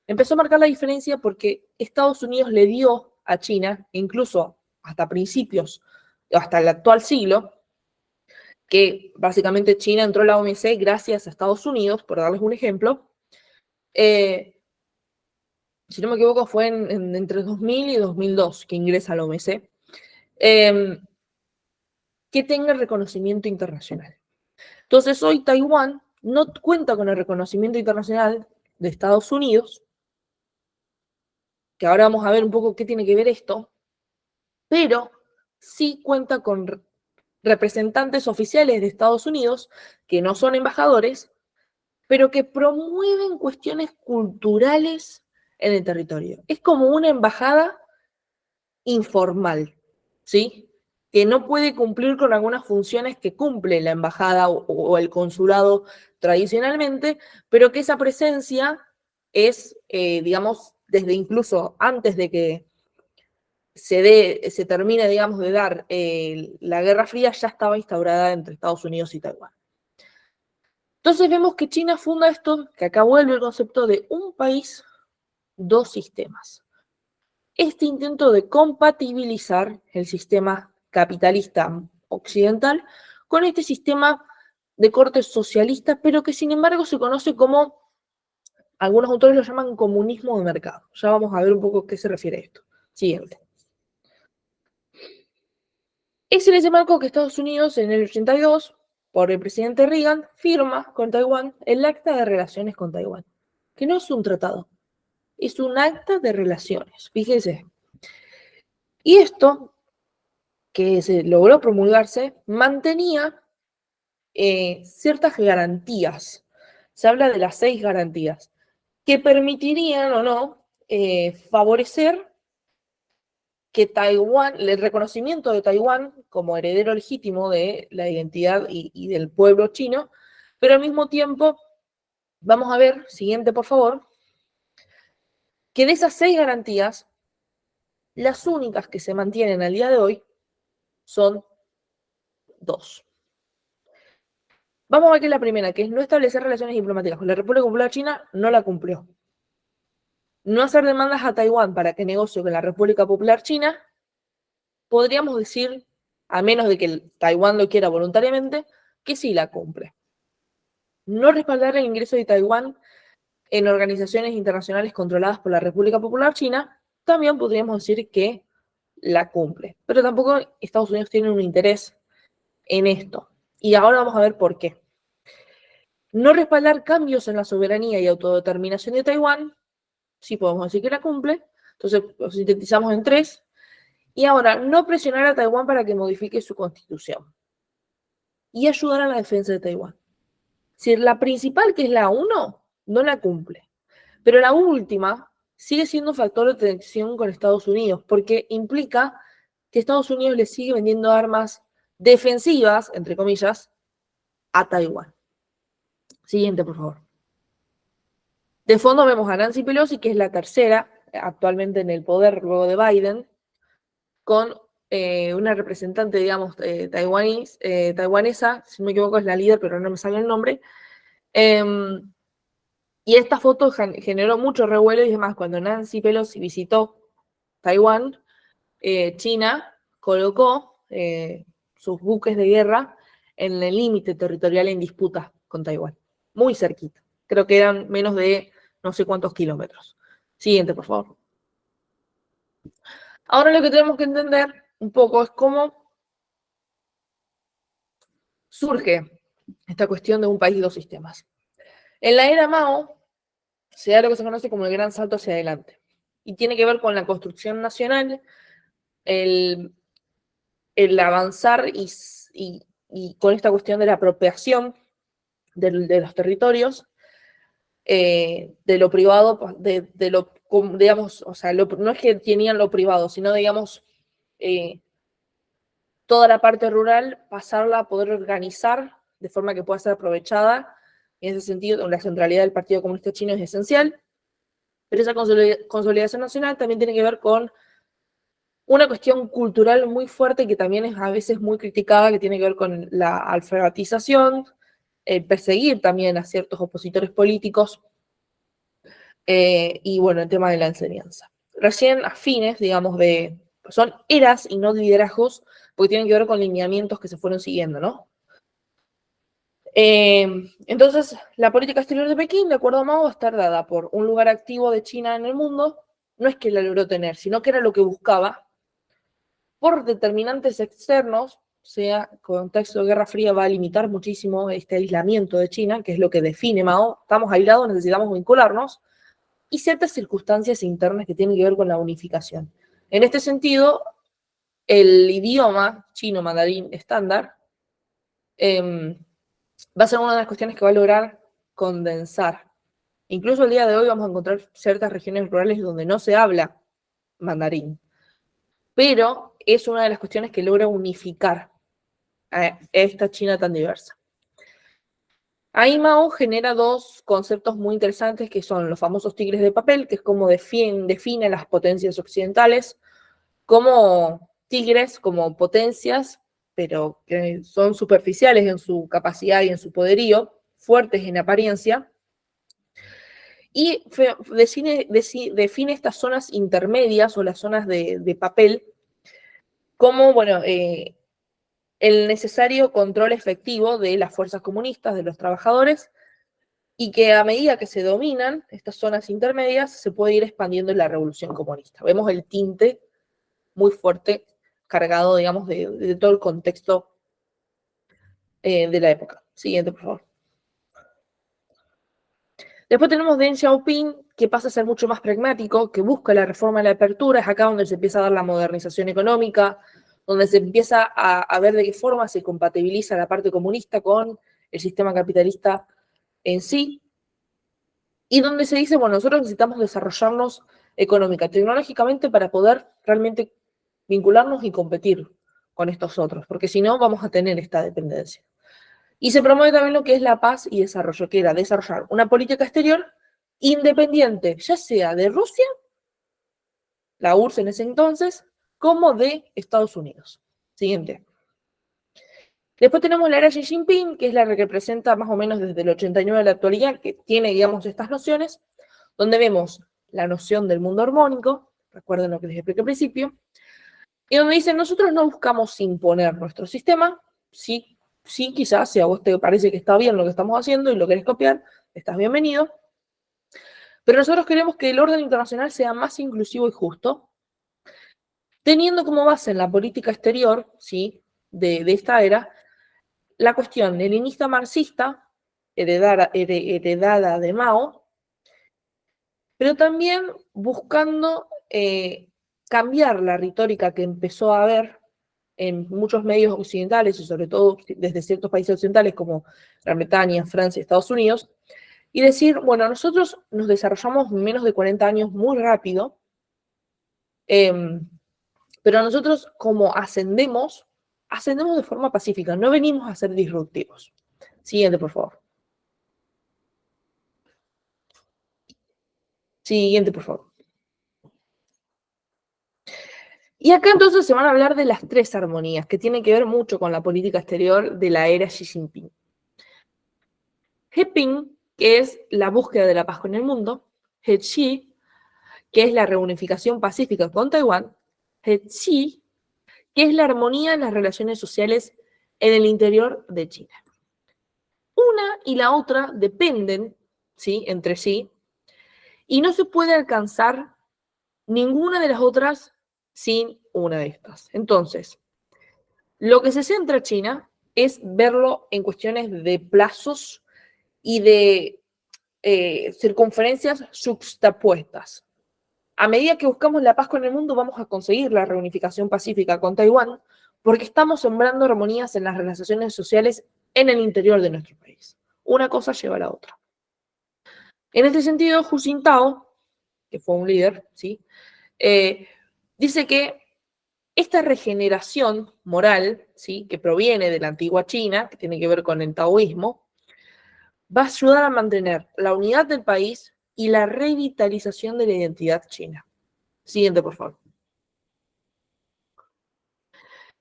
empezó a marcar la diferencia porque Estados Unidos le dio a China, incluso hasta principios, hasta el actual siglo, que básicamente China entró a la OMC gracias a Estados Unidos, por darles un ejemplo. Si no me equivoco, fue entre 2000 y 2002 que ingresa a la OMC, que tenga reconocimiento internacional. Entonces, hoy Taiwán no cuenta con el reconocimiento internacional de Estados Unidos, que ahora vamos a ver un poco qué tiene que ver esto, pero sí cuenta con representantes oficiales de Estados Unidos, que no son embajadores, pero que promueven cuestiones culturales en el territorio. Es como una embajada informal, ¿sí? Que no puede cumplir con algunas funciones que cumple la embajada o el consulado tradicionalmente, pero que esa presencia es, digamos, desde incluso antes de que se termine, digamos, de dar la Guerra Fría, ya estaba instaurada entre Estados Unidos y Taiwán. Entonces vemos que China funda esto, que acá vuelve el concepto de un país, dos sistemas. Este intento de compatibilizar el sistema capitalista occidental con este sistema de corte socialista, pero que sin embargo se conoce como, algunos autores lo llaman comunismo de mercado. Ya vamos a ver un poco a qué se refiere esto. Siguiente. Es en ese marco que Estados Unidos, en el 82, por el presidente Reagan, firma con Taiwán el Acta de Relaciones con Taiwán, que no es un tratado, es un acta de relaciones, fíjense. Y esto, que se logró promulgarse, mantenía ciertas garantías. Se habla de las 6 garantías, que permitirían o no favorecer que Taiwán, el reconocimiento de Taiwán como heredero legítimo de la identidad y del pueblo chino, pero al mismo tiempo, vamos a ver, siguiente por favor, que de esas 6 garantías, las únicas que se mantienen al día de hoy son 2. Vamos a ver qué es la primera, que es no establecer relaciones diplomáticas con la República Popular China, no la cumplió. No hacer demandas a Taiwán para que negocie con la República Popular China, podríamos decir, a menos de que Taiwán lo quiera voluntariamente, que sí la cumple. No respaldar el ingreso de Taiwán en organizaciones internacionales controladas por la República Popular China, también podríamos decir que la cumple. Pero tampoco Estados Unidos tiene un interés en esto. Y ahora vamos a ver por qué. No respaldar cambios en la soberanía y autodeterminación de Taiwán, sí podemos decir que la cumple. Entonces lo sintetizamos en 3. Y ahora, no presionar a Taiwán para que modifique su constitución. Y ayudar a la defensa de Taiwán. Si la principal, que es la 1, no la cumple. Pero la última sigue siendo un factor de tensión con Estados Unidos, porque implica que Estados Unidos le sigue vendiendo armas defensivas, entre comillas, a Taiwán. Siguiente, por favor. De fondo vemos a Nancy Pelosi, que es la tercera actualmente en el poder luego de Biden, con una representante, digamos, taiwanesa, si no me equivoco es la líder, pero no me sale el nombre. Y esta foto generó mucho revuelo y demás. Cuando Nancy Pelosi visitó Taiwán, China colocó sus buques de guerra en el límite territorial en disputa con Taiwán. Muy cerquita. Creo que eran menos de no sé cuántos kilómetros. Siguiente, por favor. Ahora lo que tenemos que entender un poco es cómo surge esta cuestión de un país y dos sistemas. En la era Mao se da lo que se conoce como el gran salto hacia adelante y tiene que ver con la construcción nacional, el, el avanzar y con esta cuestión de la apropiación de los territorios, de lo privado, de lo, digamos, o sea, no es que tenían lo privado, sino, digamos, toda la parte rural, pasarla a poder organizar de forma que pueda ser aprovechada. En ese sentido, la centralidad del Partido Comunista Chino es esencial, pero esa consolidación nacional también tiene que ver con una cuestión cultural muy fuerte que también es a veces muy criticada, que tiene que ver con la alfabetización, perseguir también a ciertos opositores políticos, y bueno, el tema de la enseñanza. Recién a fines, digamos, son eras y no liderazgos, porque tienen que ver con lineamientos que se fueron siguiendo, ¿no? Entonces, la política exterior de Pekín, de acuerdo a Mao, va a estar dada por un lugar activo de China en el mundo, no es que la logró tener, sino que era lo que buscaba, por determinantes externos, o sea, contexto de Guerra Fría va a limitar muchísimo este aislamiento de China, que es lo que define Mao, estamos aislados, necesitamos vincularnos, y ciertas circunstancias internas que tienen que ver con la unificación. En este sentido, el idioma chino mandarín estándar va a ser una de las cuestiones que va a lograr condensar. Incluso el día de hoy vamos a encontrar ciertas regiones rurales donde no se habla mandarín, pero es una de las cuestiones que logra unificar a esta China tan diversa. Ahí Mao genera dos conceptos muy interesantes que son los famosos tigres de papel, que es como define las potencias occidentales, como tigres, como potencias, pero que son superficiales en su capacidad y en su poderío, fuertes en apariencia, y define estas zonas intermedias o las zonas de papel como, bueno, el necesario control efectivo de las fuerzas comunistas, de los trabajadores, y que a medida que se dominan estas zonas intermedias, se puede ir expandiendo en la revolución comunista. Vemos el tinte muy fuerte, cargado, digamos, de todo el contexto de la época. Siguiente, por favor. Después tenemos Deng Xiaoping, que pasa a ser mucho más pragmático, que busca la reforma de la apertura, es acá donde se empieza a dar la modernización económica, donde se empieza a ver de qué forma se compatibiliza la parte comunista con el sistema capitalista en sí, y donde se dice, bueno, nosotros necesitamos desarrollarnos económica, tecnológicamente para poder realmente vincularnos y competir con estos otros, porque si no vamos a tener esta dependencia. Y se promueve también lo que es la paz y desarrollo, que era desarrollar una política exterior independiente, ya sea de Rusia, la URSS en ese entonces, como de Estados Unidos. Siguiente. Después tenemos la era Xi Jinping, que es la que representa más o menos desde el 89 a la actualidad, que tiene, digamos, estas nociones, donde vemos la noción del mundo armónico, recuerden lo que les expliqué al principio, y donde dicen, nosotros no buscamos imponer nuestro sistema, sí, quizás, si a vos te parece que está bien lo que estamos haciendo y lo querés copiar, estás bienvenido, pero nosotros queremos que el orden internacional sea más inclusivo y justo, teniendo como base en la política exterior, ¿sí?, de esta era, la cuestión leninista marxista, heredada de Mao, pero también buscando cambiar la retórica que empezó a haber en muchos medios occidentales y sobre todo desde ciertos países occidentales como Gran Bretaña, Francia, Estados Unidos, y decir, bueno, nosotros nos desarrollamos en menos de 40 años muy rápido, pero nosotros como ascendemos de forma pacífica, no venimos a ser disruptivos. Siguiente, por favor. Siguiente, por favor. Y acá entonces se van a hablar de las tres armonías, que tienen que ver mucho con la política exterior de la era Xi Jinping. He Ping, que es la búsqueda de la paz con el mundo. He Xi, que es la reunificación pacífica con Taiwán. He Xi, que es la armonía en las relaciones sociales en el interior de China. Una y la otra dependen, ¿sí?, entre sí, y no se puede alcanzar ninguna de las otras sin una de estas. Entonces, lo que se centra China es verlo en cuestiones de plazos y de circunferencias juxtapuestas. A medida que buscamos la paz con el mundo, vamos a conseguir la reunificación pacífica con Taiwán, porque estamos sembrando armonías en las relaciones sociales en el interior de nuestro país. Una cosa lleva a la otra. En este sentido, Hu Jintao, que fue un líder, ¿sí? Dice que esta regeneración moral, ¿sí? Que proviene de la antigua China, que tiene que ver con el taoísmo, va a ayudar a mantener la unidad del país y la revitalización de la identidad china. Siguiente, por favor.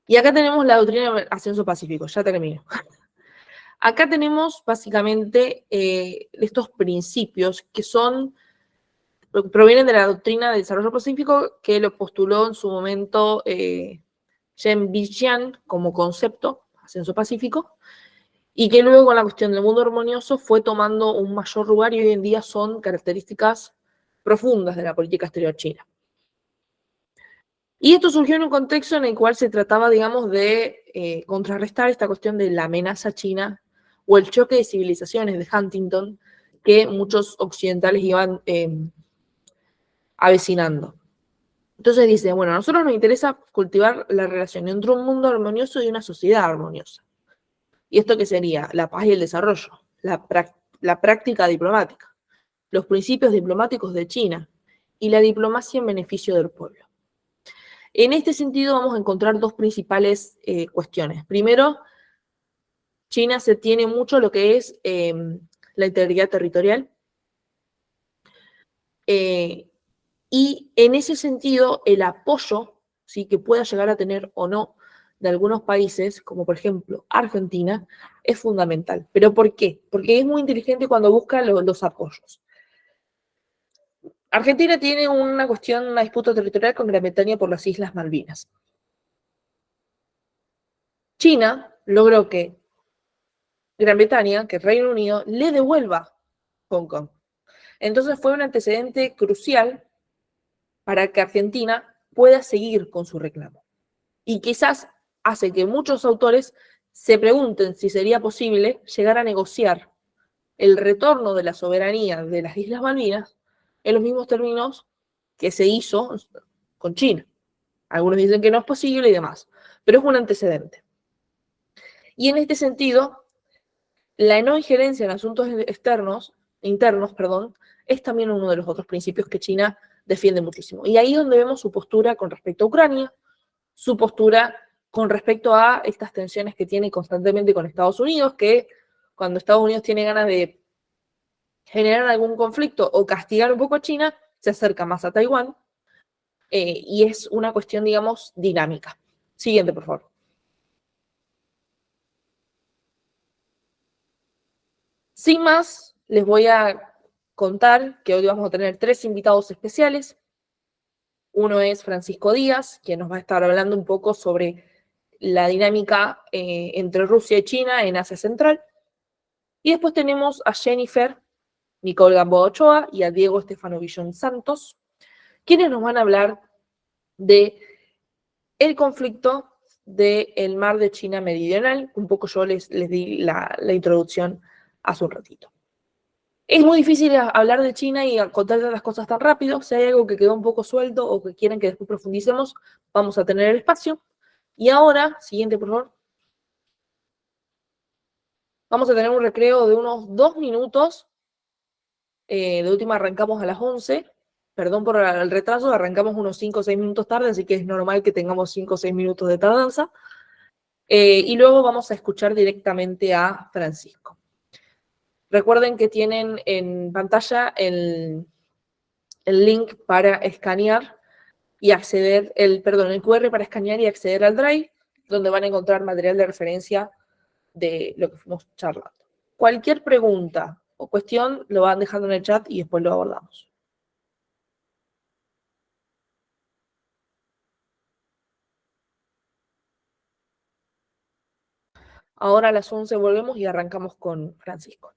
Y acá tenemos la doctrina de ascenso pacífico, ya termino. Acá tenemos básicamente estos principios que provienen de la doctrina de desarrollo pacífico que lo postuló en su momento Chen Bixian como concepto, ascenso pacífico, y que luego con la cuestión del mundo armonioso fue tomando un mayor lugar y hoy en día son características profundas de la política exterior china. Y esto surgió en un contexto en el cual se trataba, digamos, de contrarrestar esta cuestión de la amenaza china o el choque de civilizaciones de Huntington que muchos occidentales iban avecinando. Entonces dice, bueno, a nosotros nos interesa cultivar la relación entre un mundo armonioso y una sociedad armoniosa. ¿Y esto qué sería? La paz y el desarrollo, la práctica diplomática, los principios diplomáticos de China y la diplomacia en beneficio del pueblo. En este sentido vamos a encontrar dos principales cuestiones. Primero, China se tiene mucho lo que es la integridad territorial y en ese sentido el apoyo, ¿sí? Que pueda llegar a tener o no de algunos países, como por ejemplo Argentina, es fundamental. ¿Pero por qué? Porque es muy inteligente cuando busca los apoyos. Argentina tiene una cuestión, una disputa territorial con Gran Bretaña por las Islas Malvinas. China logró que Gran Bretaña, que el Reino Unido, le devuelva Hong Kong. Entonces fue un antecedente crucial para que Argentina pueda seguir con su reclamo. Y quizás hace que muchos autores se pregunten si sería posible llegar a negociar el retorno de la soberanía de las Islas Malvinas en los mismos términos que se hizo con China. Algunos dicen que no es posible y demás, pero es un antecedente. Y en este sentido, la no injerencia en asuntos internos, es también uno de los otros principios que China defiende muchísimo. Y ahí es donde vemos su postura con respecto a Ucrania, su postura con respecto a estas tensiones que tiene constantemente con Estados Unidos, que cuando Estados Unidos tiene ganas de generar algún conflicto o castigar un poco a China, se acerca más a Taiwán, y es una cuestión, digamos, dinámica. Siguiente, por favor. Sin más, les voy a contar que hoy vamos a tener 3 invitados especiales. Uno es Francisco Díaz, quien nos va a estar hablando un poco sobre la dinámica entre Rusia y China en Asia Central. Y después tenemos a Jennifer Nicole Gamboa Ochoa y a Diego Estefano Villón Santos, quienes nos van a hablar de el conflicto del mar de China Meridional. Un poco yo les di la introducción hace un ratito. Es muy difícil hablar de China y contar las cosas tan rápido. Si hay algo que quedó un poco suelto o que quieren que después profundicemos, vamos a tener el espacio. Y ahora, siguiente por favor, vamos a tener un recreo de unos 2 minutos. De última arrancamos a las 11. Perdón por el retraso, arrancamos unos 5 o 6 minutos tarde, así que es normal que tengamos 5 o 6 minutos de tardanza. Y luego vamos a escuchar directamente a Francisco. Recuerden que tienen en pantalla el link para escanear y acceder, el QR para escanear y acceder al Drive, donde van a encontrar material de referencia de lo que fuimos charlando. Cualquier pregunta o cuestión lo van dejando en el chat y después lo abordamos. Ahora a las 11 volvemos y arrancamos con Francisco.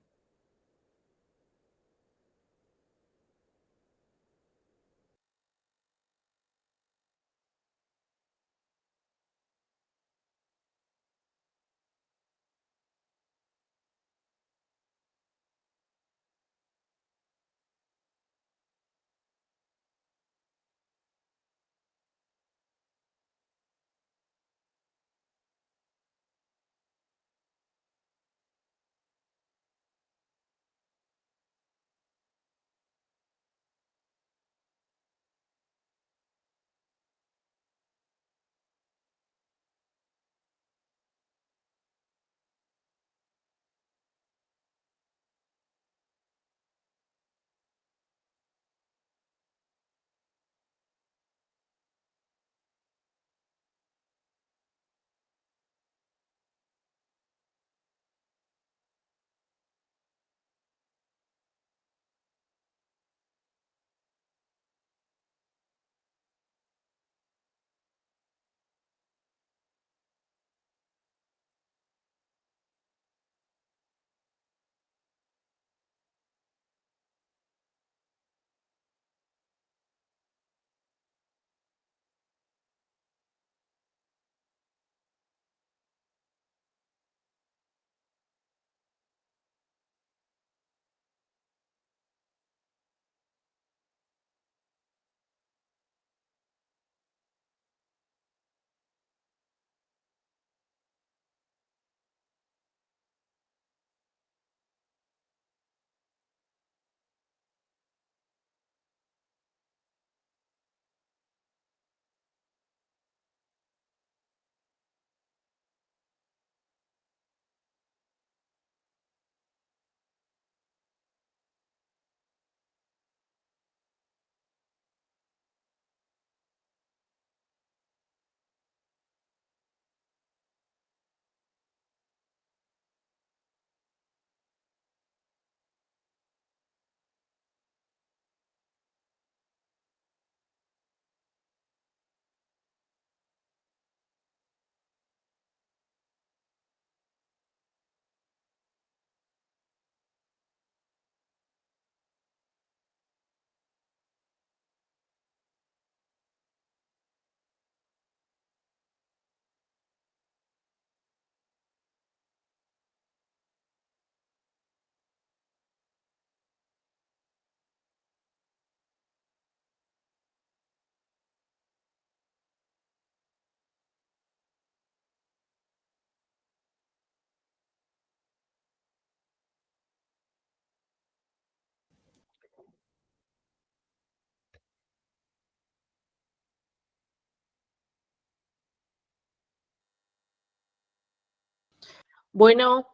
Bueno,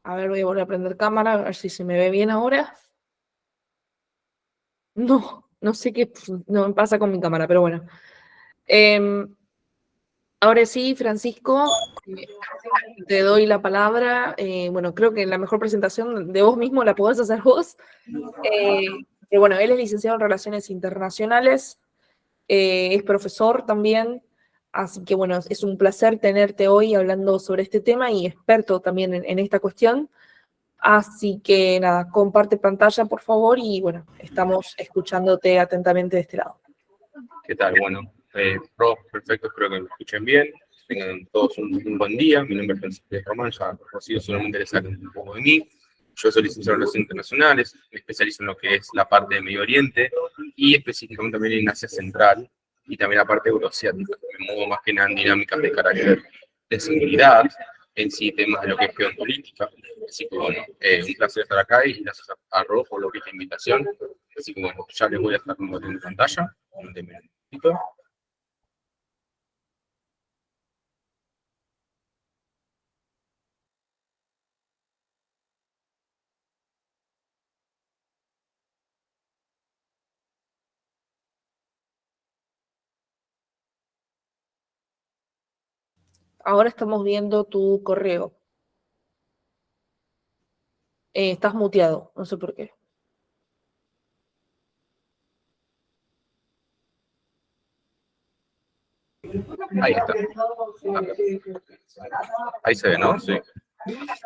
a ver, voy a volver a prender cámara, a ver si se me ve bien ahora. No sé qué no me pasa con mi cámara, pero bueno. Ahora sí, Francisco, te doy la palabra. Bueno, creo que la mejor presentación de vos mismo la podés hacer vos. Que bueno, él es licenciado en Relaciones Internacionales, es profesor también, así que bueno, es un placer tenerte hoy hablando sobre este tema y experto también en esta cuestión. Así que nada, comparte pantalla por favor y bueno, estamos escuchándote atentamente de este lado. ¿Qué tal? Bueno, perfecto, espero que me escuchen bien. Tengan todos un buen día. Mi nombre es Francisco Román, ya conocido, solamente les saben un poco de mí. Yo soy licenciado en Relaciones Internacionales, me especializo en lo que es la parte de Medio Oriente y específicamente también en Asia Central y también la parte euroasiática. Me muevo más que nada en dinámicas de carácter de seguridad, en sí temas de lo que es geopolítica. Así que bueno, un placer estar acá y gracias a Ro por lo que es la invitación. Así que bueno, ya les voy a estar compartiendo pantalla. Denme un momentito. Ahora estamos viendo tu correo. Estás muteado, no sé por qué. Ahí está. Ahí se ve, ¿no? Sí.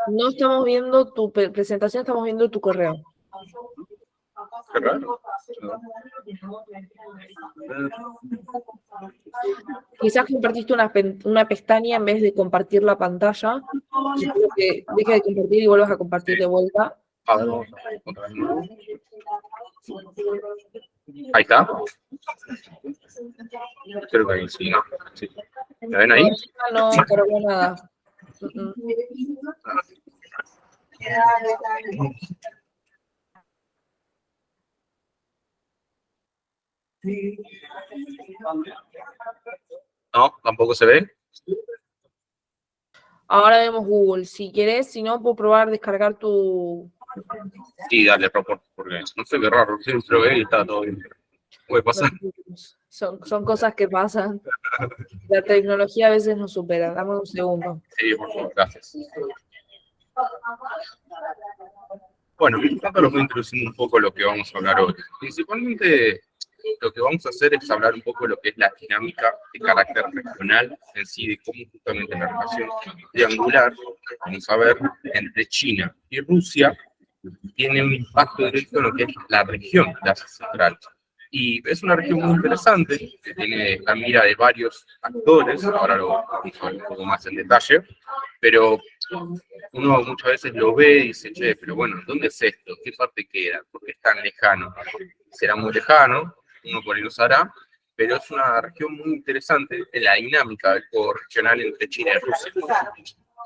No estamos viendo tu presentación, estamos viendo tu correo. Qué raro. Quizás compartiste una pestaña en vez de compartir la pantalla. Yo creo que deja de compartir y vuelvas a compartir de vuelta. A ver, vamos a ver otra vez. Ahí está. Creo que ahí sí, ¿no? Sí. ¿Me ven ahí? No cargó nada. No, tampoco se ve. Ahora vemos Google. Si querés, si no, puedo probar descargar tu... Sí, dale, Ropo, porque no sé qué raro. Siempre lo ve y está todo bien. Puede pasar. Son cosas que pasan. La tecnología a veces nos supera. Dame un segundo. Sí, por favor, gracias. Bueno, mientras tanto, los voy introduciendo un poco lo que vamos a hablar hoy. Principalmente, lo que vamos a hacer es hablar un poco de lo que es la dinámica de carácter regional en sí, de cómo justamente la relación triangular, vamos a ver, entre China y Rusia, tiene un impacto directo en lo que es la región de Asia Central. Y es una región muy interesante, que tiene la mira de varios actores, ahora lo vamos a ver un poco más en detalle, pero uno muchas veces lo ve y dice, che, pero bueno, ¿dónde es esto? ¿Qué parte queda? ¿Por qué es tan lejano? Será muy lejano, uno por ahí lo sabrá, pero es una región muy interesante en la dinámica del juego regional entre China y Rusia,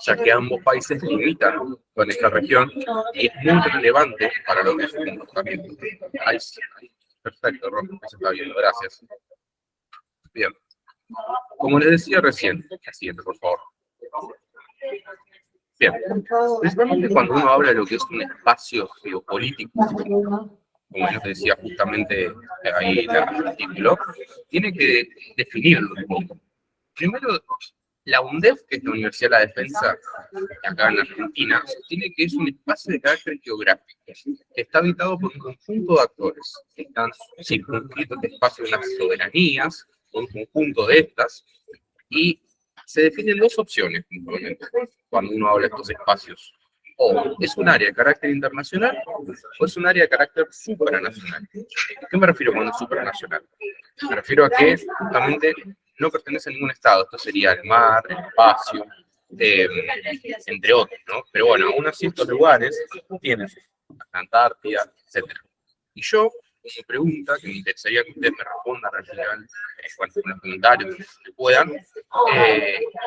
ya que ambos países limitan con esta región y es muy relevante para lo que es su comportamiento. Ahí sí, perfecto, Ron, eso está bien, gracias. Bien. Como les decía recién, la siguiente, por favor. Bien, principalmente cuando uno habla de lo que es un espacio geopolítico, como les decía justamente ahí en el artículo, tiene que definirlo. Primero, la UNDEF, que es la Universidad de la Defensa, acá en Argentina, sostiene que es un espacio de carácter geográfico, que está habitado por un conjunto de actores, que están circunscritos este espacio en las soberanías, un conjunto de estas, y se definen dos opciones, puntualmente, cuando uno habla de estos espacios. O es un área de carácter internacional o es un área de carácter supranacional. ¿A qué me refiero con supranacional? Me refiero a que justamente no pertenece a ningún estado. Esto sería el mar, el espacio, entre otros, ¿no? Pero bueno, aún así estos lugares tienen la Antártida, etc. Y yo, como pregunta, que me interesaría que ustedes me respondan al final, en los comentarios, que puedan,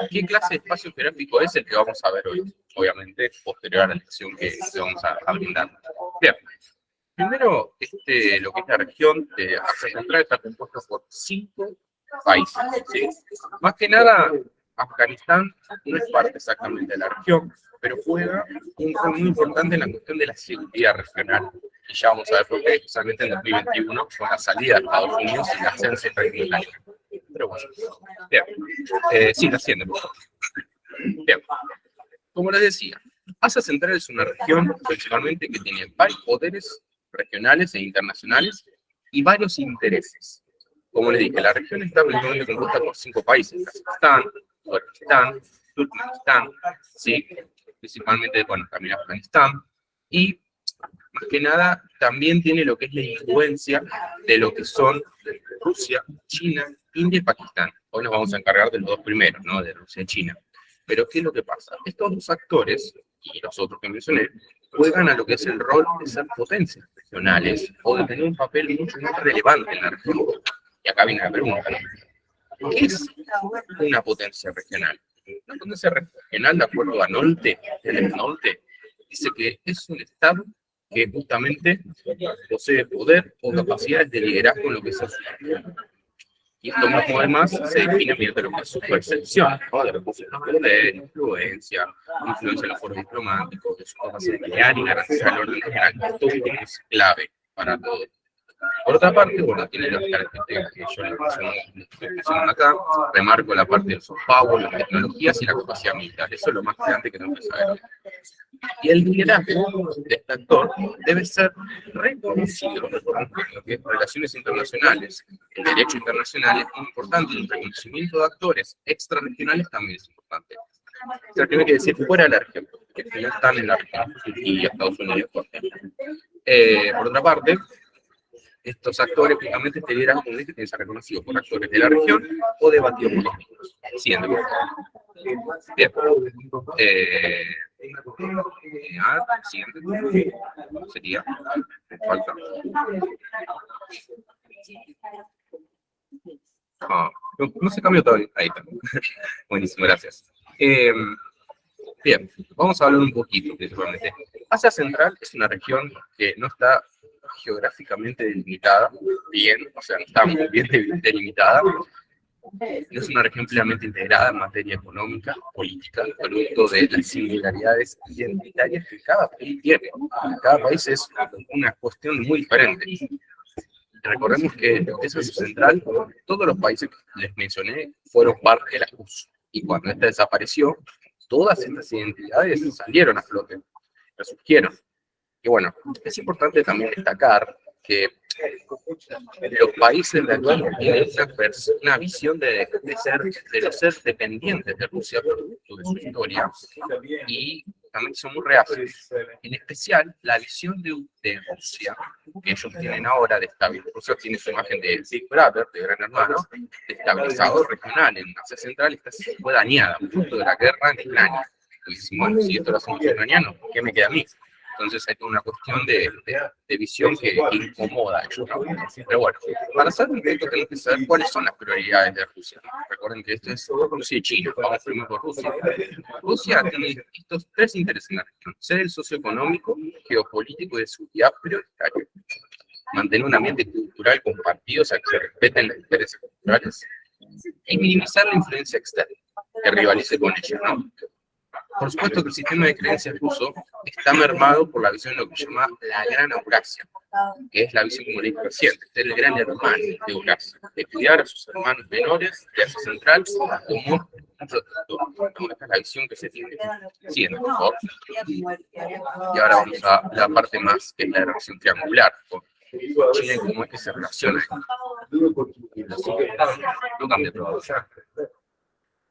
¿qué clase de espacio geográfico es el que vamos a ver hoy? Obviamente, posterior a la lección que vamos a brindar. Bien, primero, lo que es la región de Asia Central está compuesta por 5 países, ¿sí? Más que nada, Afganistán no es parte exactamente de la región, pero juega un rol muy importante en la cuestión de la seguridad regional. Y ya vamos a ver por qué, especialmente en 2021, con la salida de Estados Unidos y la ascenso del Reino Unido. Pero bueno, bien. Sí, la siguiente, por favor. Bien. Como les decía, Asia Central es una región principalmente que tiene varios poderes regionales e internacionales y varios intereses. Como les dije, la región está principalmente compuesta por 5 países: Kazajstán, Uzbekistán, Turkmenistán, sí, principalmente, bueno, también Afganistán, y más que nada también tiene lo que es la influencia de lo que son Rusia, China, India y Pakistán. Hoy nos vamos a encargar de los dos primeros, ¿no? De Rusia y China. Pero ¿qué es lo que pasa? Estos dos actores, y los otros que mencioné, juegan a lo que es el rol de ser potencias regionales o de tener un papel mucho más relevante en la región. Y acá viene la pregunta, ¿no? ¿Qué es una potencia regional? Una potencia regional, de acuerdo a Nolte, dice que es un Estado que justamente posee poder o capacidades de liderazgo en lo que es su región. Y esto mismo además se define mediante lo que es su percepción, ¿no? De recursos de poder, influencia en los foros diplomáticos, de su capacidad de crear y garantizar el orden regional. Esto es clave para todo. Por otra parte, bueno, tiene las características que yo les menciono acá. Remarco la parte del soft power, las tecnologías y la capacidad militar. Eso es lo más grande que tengo que saber. Y el liderazgo de este actor debe ser reconocido en lo que es relaciones internacionales. El derecho internacional es muy importante y el reconocimiento de actores extrarregionales también es importante. O sea, tiene que decir fuera de la región, que no están en la región, y Estados Unidos, por ejemplo. Por otra parte, estos actores, justamente, este liderazgo tiene que ser reconocido por actores de la región o debatidos políticos. Siguiente, por favor. Bien. Siguiente. Sería. Falta. No se cambió todavía. Ahí está. Buenísimo, gracias. Bien, vamos a hablar un poquito, principalmente. Asia Central es una región que no está geográficamente delimitada bien, o sea, no está muy bien delimitada. Es una región plenamente integrada en materia económica, política, producto de las singularidades identitarias que cada país tiene. Cada país es una cuestión muy diferente. Recordemos que lo que es Asia Central, todos los países que les mencioné fueron parte de la URSS. Y cuando esta desapareció, todas estas identidades salieron a flote, resurgieron. Y bueno, es importante también destacar que los países de aquí tienen una visión de ser dependientes de Rusia producto de su historia, y también son muy reacios. En especial, la visión de Rusia, que ellos tienen ahora de estabilidad. Rusia tiene su imagen de Big Brother, de gran hermano, de estabilizador regional en Asia Central, esta fue dañada producto de la guerra en Ucrania. Y dicen, bueno, si esto lo hacen los ucranianos, ¿qué me queda a mí? Entonces hay una cuestión de visión que incomoda a ellos, ¿no? Pero bueno, para hacer un proyecto tenemos que saber cuáles son las prioridades de Rusia. Recuerden que esto es Rusia y China. Vamos primero por Rusia. Rusia tiene estos 3 intereses en la región: ser el socioeconómico, geopolítico y de seguridad prioritario. Mantener un ambiente cultural compartido, o sea, que se respeten los intereses culturales. Y minimizar la influencia externa, que rivalice con ellos, ¿no? Por supuesto que el sistema de creencias ruso está mermado por la visión de lo que se llama la Gran Eurasia, que es la visión, como le dije recién, de ser el gran hermano de Eurasia, de cuidar a sus hermanos menores de Asia Central como un protector. Esta es la visión que se tiene. Siguiente, por favor. Y ahora vamos a la parte más, que es la relación triangular, con China y cómo es que se relaciona. No cambia todo.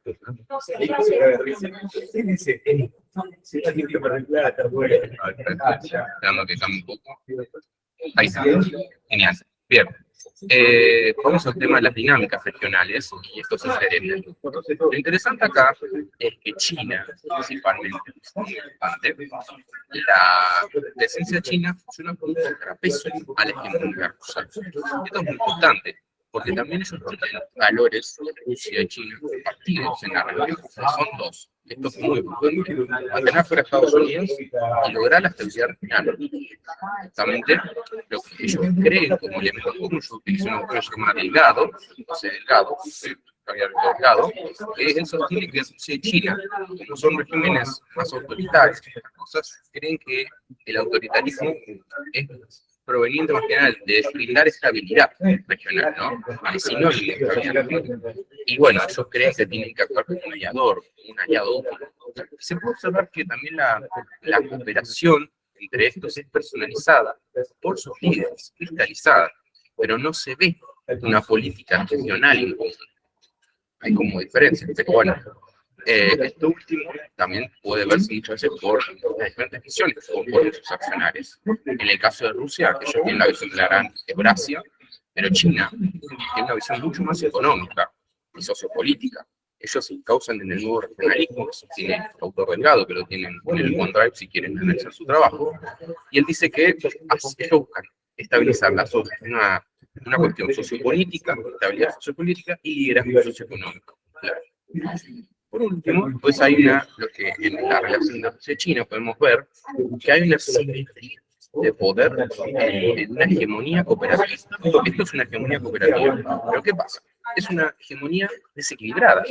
Esperando que cambie un poco. Ahí está. Genial. Bien. Vamos al tema de las dinámicas regionales y estos intereses. Lo interesante acá es que China, principalmente, es muy importante. La presencia china funciona como un contrapeso a la hegemonía rusa. Esto es muy importante, porque también ellos tienen valores, Rusia y China, compartidos en la región. Son 2. Esto es muy importante. Mantener fuera Estados Unidos y lograr la estabilidad regional. Justamente lo que ellos creen como elementos comunes, yo utilizo un autor llamado Delgado, Javier Delgado, que él sostiene que Rusia y China, como son regímenes más autoritarios, cosas, creen que el autoritarismo es proveniente más que nada de brindar estabilidad regional, ¿no? Es sinónimo de estabilidad regional. Y bueno, ellos creen que tienen que actuar como un aliado útil. Se puede observar que también la cooperación entre estos es personalizada por sus líderes, cristalizada, pero no se ve una política regional en común. Hay como diferencias, pero bueno, esto último también puede verse muchas veces por las diferentes visiones o por sus accionarios. En el caso de Rusia, ellos tienen la visión de la gran Eurasia, pero China tiene una visión mucho más económica y sociopolítica. Ellos se causan en el nuevo regionalismo, que sostiene el autor Delgado, que lo tienen en el OneDrive si quieren analizar su trabajo, y él dice que ellos buscan estabilizar una cuestión sociopolítica, estabilidad sociopolítica y liderazgo socioeconómico. Claro. Por último, pues hay lo que en la relación de Rusia y China podemos ver que hay una simetría de poder en una hegemonía cooperativa. Esto es una hegemonía cooperativa. Pero ¿qué pasa? Es una hegemonía desequilibrada.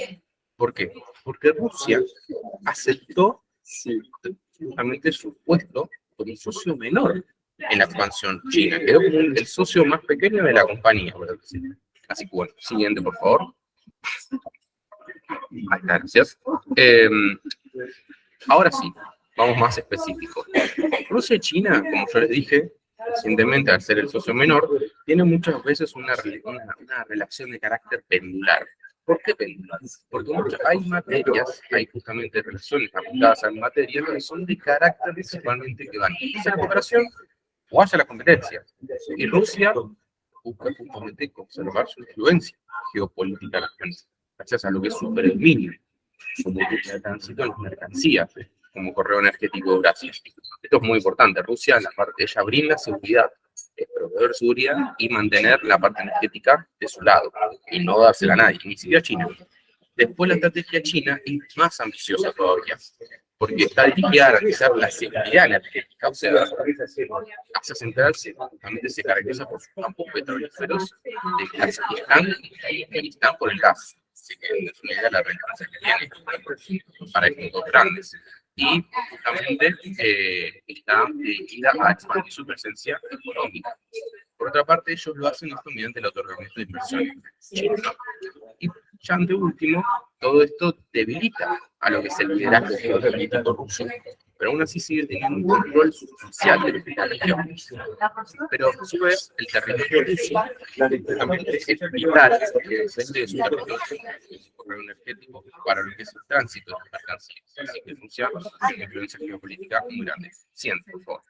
¿Por qué? Porque Rusia aceptó justamente su puesto como un socio menor en la expansión china. Quedó como el socio más pequeño de la compañía. Así que bueno, siguiente por favor. Gracias. Ahora sí, vamos más específicos. Rusia y China, como yo les dije recientemente, al ser el socio menor, tienen muchas veces una relación de carácter pendular. ¿Por qué pendular? Porque hay materias, hay justamente relaciones apuntadas a materias que son de carácter principalmente que van hacia la cooperación o hacia la competencia. Y Rusia busca justamente conservar su influencia geopolítica regional, gracias a lo que es su predominio, su multiplicidad de tránsito en las mercancías, como correo energético de Eurasia. Esto es muy importante. Rusia, la parte, ella brinda seguridad, es proveedor de seguridad y mantener la parte energética de su lado, y no dársela a nadie, ni siquiera a China. Después la estrategia china es más ambiciosa todavía, porque está dirigida a garantizar la seguridad energética, o sea, Asia Central justamente se caracteriza por sus campos petrolíferos de Kazajistán y Kirguistán por el gas. Así que es una idea de la relevancia que tiene para estos grandes. Y justamente está dirigida a expandir su presencia económica. Por otra parte, ellos lo hacen esto mediante el otorgamiento de inversiones chinas. Y ya ante último, todo esto debilita a lo que es el liderazgo geopolítico ruso, pero aún así sigue teniendo un control sustancial de lo que es la región. Pero a su vez, el territorio ruso justamente es vital, porque depende de su territorio energético para lo que es el tránsito de las mercancías. Así que Rusia tiene una influencia geopolítica muy grande. Siguiente, por favor.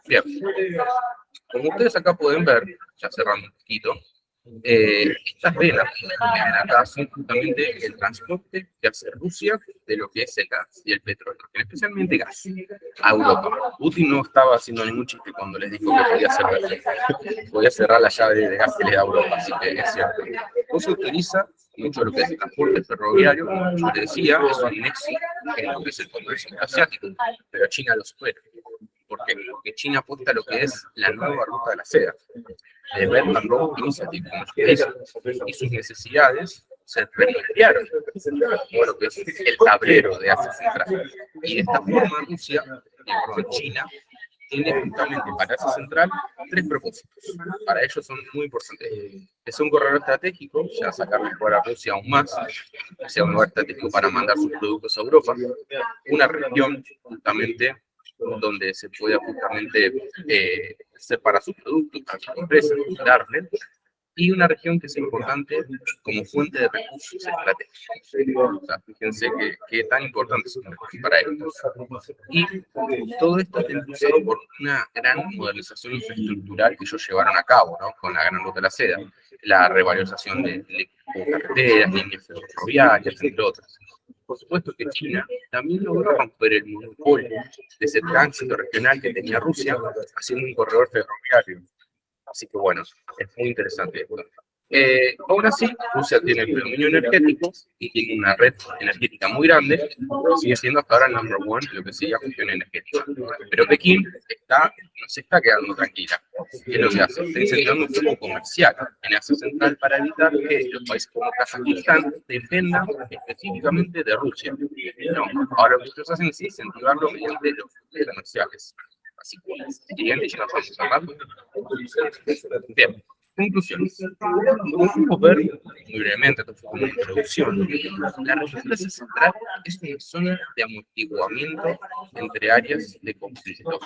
Bien, como ustedes acá pueden ver, ya cerrando un poquito, estas velas acá hacen justamente el transporte que hace Rusia de lo que es el gas y el petróleo, especialmente gas, a Europa. Putin no estaba haciendo ningún chiste cuando les dijo que podía cerrar la llave de gas que le da a Europa, así que es cierto. Rusia utiliza mucho de lo que es el transporte ferroviario, como yo les decía, es un nexo en lo que es el comercio asiático, pero China lo supera. ¿Por qué? Porque China apuesta a lo que es la nueva ruta de la seda, de Belt and Road Initiative, como se dice, y sus necesidades se replantearon como lo que es el tablero de Asia Central. Y de esta forma Rusia, China, tiene justamente para Asia Central 3 propósitos. Para ellos son muy importantes. Es un corredor estratégico, ya sacar mejor a Rusia aún más, que sea un lugar estratégico para mandar sus productos a Europa, una región justamente donde se pueda justamente separar sus productos para sus empresas, darle, y una región que es importante como fuente de recursos estratégicos. O sea, fíjense que tan importante es un recurso para ellos. Y todo esto está impulsado por una gran modernización infraestructural que ellos llevaron a cabo, ¿no? Con la Gran Ruta de la Seda, la revalorización de carreteras, líneas ferroviarias, entre otras. Por supuesto que China también logró romper el monopolio de ese tránsito regional que tenía Rusia, haciendo un corredor ferroviario. Así que bueno, es muy interesante esto. Aún así, Rusia tiene el predominio energético y tiene una red energética muy grande, pero sigue siendo hasta ahora el number one en lo que sería cuestión energética. Pero Pekín no se está quedando tranquila. ¿Qué es lo que hace? Está incentivando un flujo comercial en Asia Central para evitar que los países como Kazajistán dependan específicamente de Rusia. No, ahora lo que ellos hacen es incentivarlo mediante los flujos comerciales. Así que, siguiente, ya nos vamos a hablar. Bien. Conclusiones. Como ver muy brevemente, esto fue como una introducción. La región de Asia Central es una zona de amortiguamiento entre áreas de conflicto.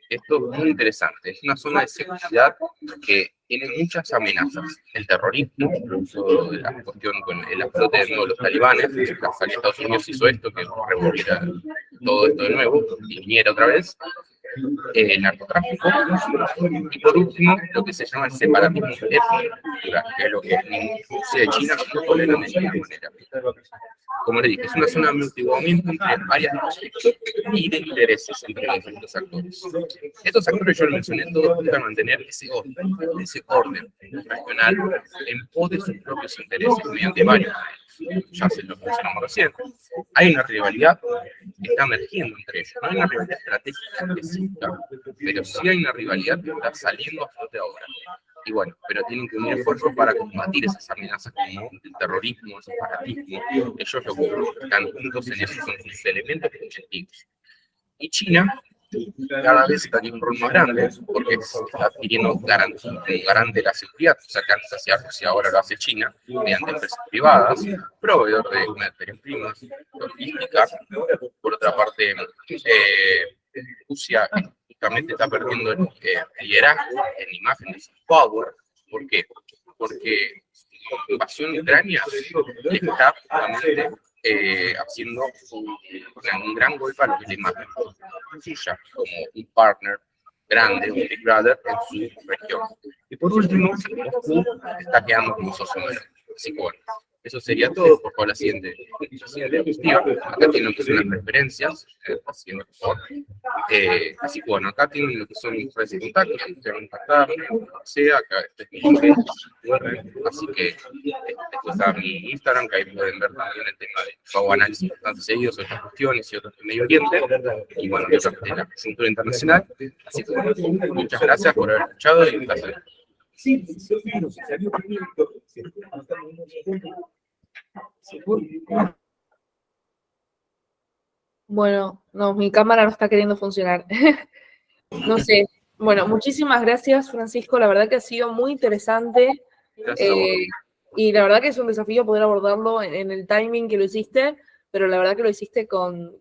Esto es muy interesante. Es una zona de seguridad que tiene muchas amenazas. El terrorismo, incluso la cuestión con el explote de los talibanes, que Estados Unidos hizo esto, que revolviera todo esto de nuevo y viniera otra vez. Narcotráfico y por último lo que se llama el separatismo étnico, que es lo que ni Rusia y China no toleran de ninguna manera. Como le dije, es una zona de amortiguamiento entre áreas de conflicto y de intereses entre los distintos actores. Estos actores, yo lo mencioné todos, buscan mantener ese orden regional en pos de sus propios intereses mediante varios. Ya se lo mencionamos recién. Hay una rivalidad que está emergiendo entre ellos. No hay una rivalidad estratégica específica, pero sí hay una rivalidad que está saliendo a flote ahora. Y bueno, pero tienen que unir esfuerzos para combatir esas amenazas como el terrorismo, el separatismo. Ellos lo que están juntos en eso son sus elementos y objetivos. Y China cada vez está teniendo un rol más grande porque está adquiriendo un garante de la seguridad. O sea, que antes hacía Rusia, ahora lo hace China mediante empresas privadas, proveedor de materias primas, logística. Por otra parte, Rusia justamente está perdiendo el liderazgo en imágenes power. ¿Por qué? Porque la invasión de Ucrania está justamente haciendo un gran golpe a lo que es la imagen suya como un partner grande, un Big Brother en su región. Y por último, Moscú está quedando como socio nuevo. Así que bueno, eso sería todo. Por favor, la siguiente diapositiva. Acá tienen lo que son las referencias, así que bueno, acá tienen lo que son mis redes de contacto, si quieren contactar, sea, acá este es mi link, así que después está mi Instagram, que ahí pueden ver también el tema de pago análisis bastante seguidos sobre estas cuestiones y otros de Medio Oriente, y bueno, de la coyuntura internacional. Así que bueno, muchas gracias por haber escuchado y un placer. Bueno, no, mi cámara no está queriendo funcionar. No sé. Bueno, muchísimas gracias, Francisco. La verdad que ha sido muy interesante. Y la verdad que es un desafío poder abordarlo en el timing que lo hiciste, pero la verdad que lo hiciste con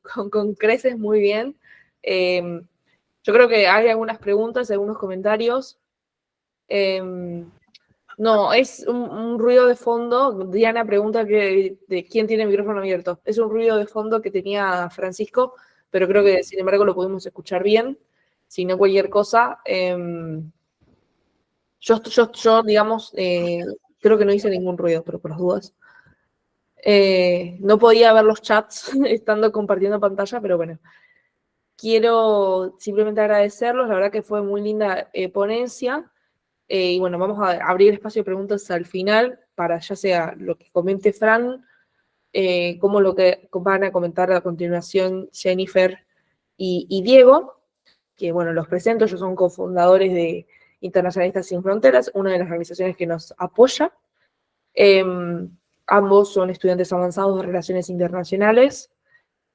creces muy bien. Yo creo que hay algunas preguntas, algunos comentarios. No, es un ruido de fondo. Diana pregunta de quién tiene el micrófono abierto. Es un ruido de fondo que tenía Francisco, pero creo que sin embargo lo pudimos escuchar bien. Si no cualquier cosa. Yo digamos, creo que no hice ningún ruido, pero por las dudas. No podía ver los chats estando compartiendo pantalla, pero bueno. Quiero simplemente agradecerlos. La verdad que fue muy linda ponencia. Y bueno, vamos a abrir espacio de preguntas al final para ya sea lo que comente Fran, como lo que van a comentar a continuación Jennifer y Diego, que bueno, los presento. Ellos son cofundadores de Internacionalistas Sin Fronteras, una de las organizaciones que nos apoya. Ambos son estudiantes avanzados de Relaciones Internacionales.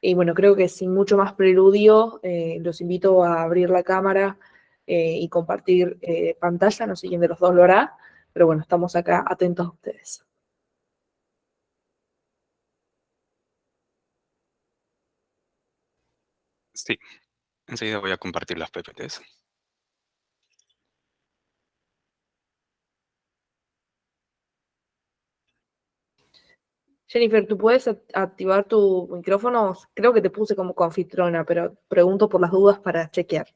Y bueno, creo que sin mucho más preludio, los invito a abrir la cámara y compartir pantalla. No sé quién de los dos lo hará, pero bueno, estamos acá atentos a ustedes. Sí, enseguida voy a compartir las PPTs. Jennifer, ¿tú puedes activar tu micrófono? Creo que te puse como coanfitriona, pero pregunto por las dudas para chequear.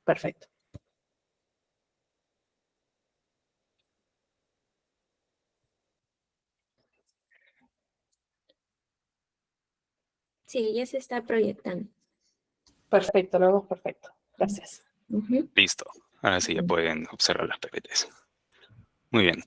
Perfecto. Sí, ya se está proyectando. Perfecto, lo vemos perfecto. Gracias. Uh-huh. Listo. Ahora sí ya pueden observar las PPTs. Muy bien.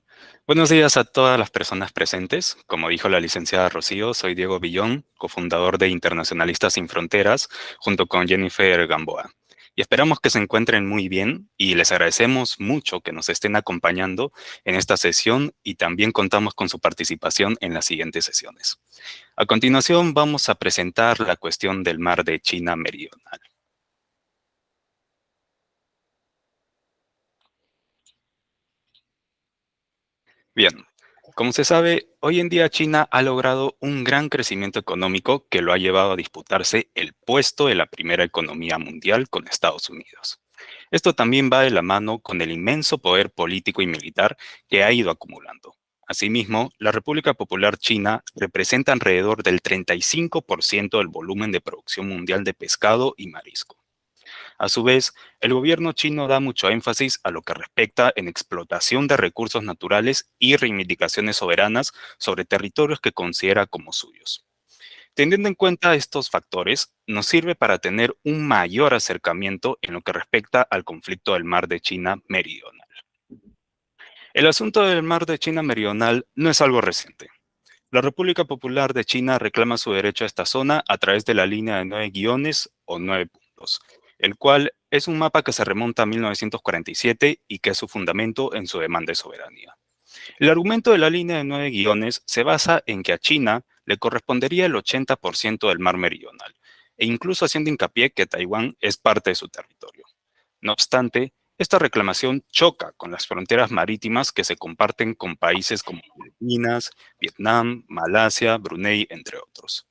Buenos días a todas las personas presentes. Como dijo la licenciada Rocío, soy Diego Villón, cofundador de Internacionalistas Sin Fronteras, junto con Jennifer Gamboa. Y esperamos que se encuentren muy bien y les agradecemos mucho que nos estén acompañando en esta sesión y también contamos con su participación en las siguientes sesiones. A continuación vamos a presentar la cuestión del mar de China Meridional. Bien, como se sabe, hoy en día China ha logrado un gran crecimiento económico que lo ha llevado a disputarse el puesto de la primera economía mundial con Estados Unidos. Esto también va de la mano con el inmenso poder político y militar que ha ido acumulando. Asimismo, la República Popular China representa alrededor del 35% del volumen de producción mundial de pescado y marisco. A su vez, el gobierno chino da mucho énfasis a lo que respecta en explotación de recursos naturales y reivindicaciones soberanas sobre territorios que considera como suyos. Teniendo en cuenta estos factores, nos sirve para tener un mayor acercamiento en lo que respecta al conflicto del mar de China Meridional. El asunto del mar de China Meridional no es algo reciente. La República Popular de China reclama su derecho a esta zona a través de la línea de 9 guiones o 9 puntos, el cual es un mapa que se remonta a 1947 y que es su fundamento en su demanda de soberanía. El argumento de la línea de 9 guiones se basa en que a China le correspondería el 80% del mar meridional, e incluso haciendo hincapié que Taiwán es parte de su territorio. No obstante, esta reclamación choca con las fronteras marítimas que se comparten con países como Filipinas, Vietnam, Malasia, Brunei, entre otros.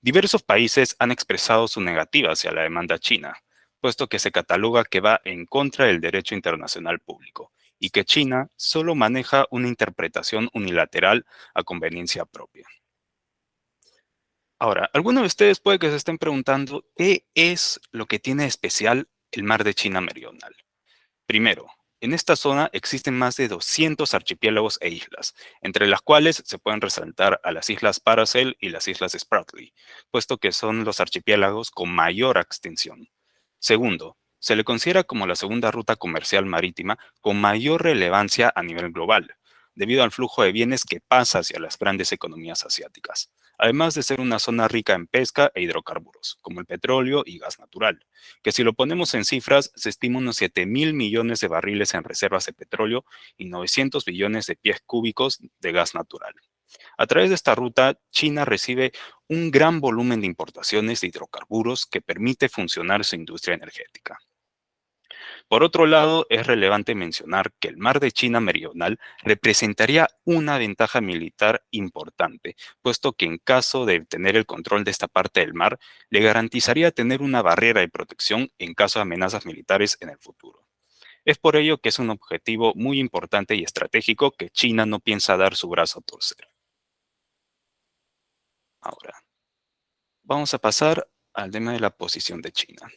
Diversos países han expresado su negativa hacia la demanda china, puesto que se cataloga que va en contra del derecho internacional público y que China solo maneja una interpretación unilateral a conveniencia propia. Ahora, algunos de ustedes puede que se estén preguntando qué es lo que tiene de especial el mar de China Meridional. Primero, en esta zona existen más de 200 archipiélagos e islas, entre las cuales se pueden resaltar a las islas Paracel y las islas Spratly, puesto que son los archipiélagos con mayor extensión. Segundo, se le considera como la segunda ruta comercial marítima con mayor relevancia a nivel global, debido al flujo de bienes que pasa hacia las grandes economías asiáticas, además de ser una zona rica en pesca e hidrocarburos, como el petróleo y gas natural, que si lo ponemos en cifras, se estima unos 7.000 millones de barriles en reservas de petróleo y 900 billones de pies cúbicos de gas natural. A través de esta ruta, China recibe un gran volumen de importaciones de hidrocarburos que permite funcionar su industria energética. Por otro lado, es relevante mencionar que el mar de China Meridional representaría una ventaja militar importante, puesto que en caso de tener el control de esta parte del mar, le garantizaría tener una barrera de protección en caso de amenazas militares en el futuro. Es por ello que es un objetivo muy importante y estratégico que China no piensa dar su brazo a torcer. Ahora, vamos a pasar al tema de la posición de China.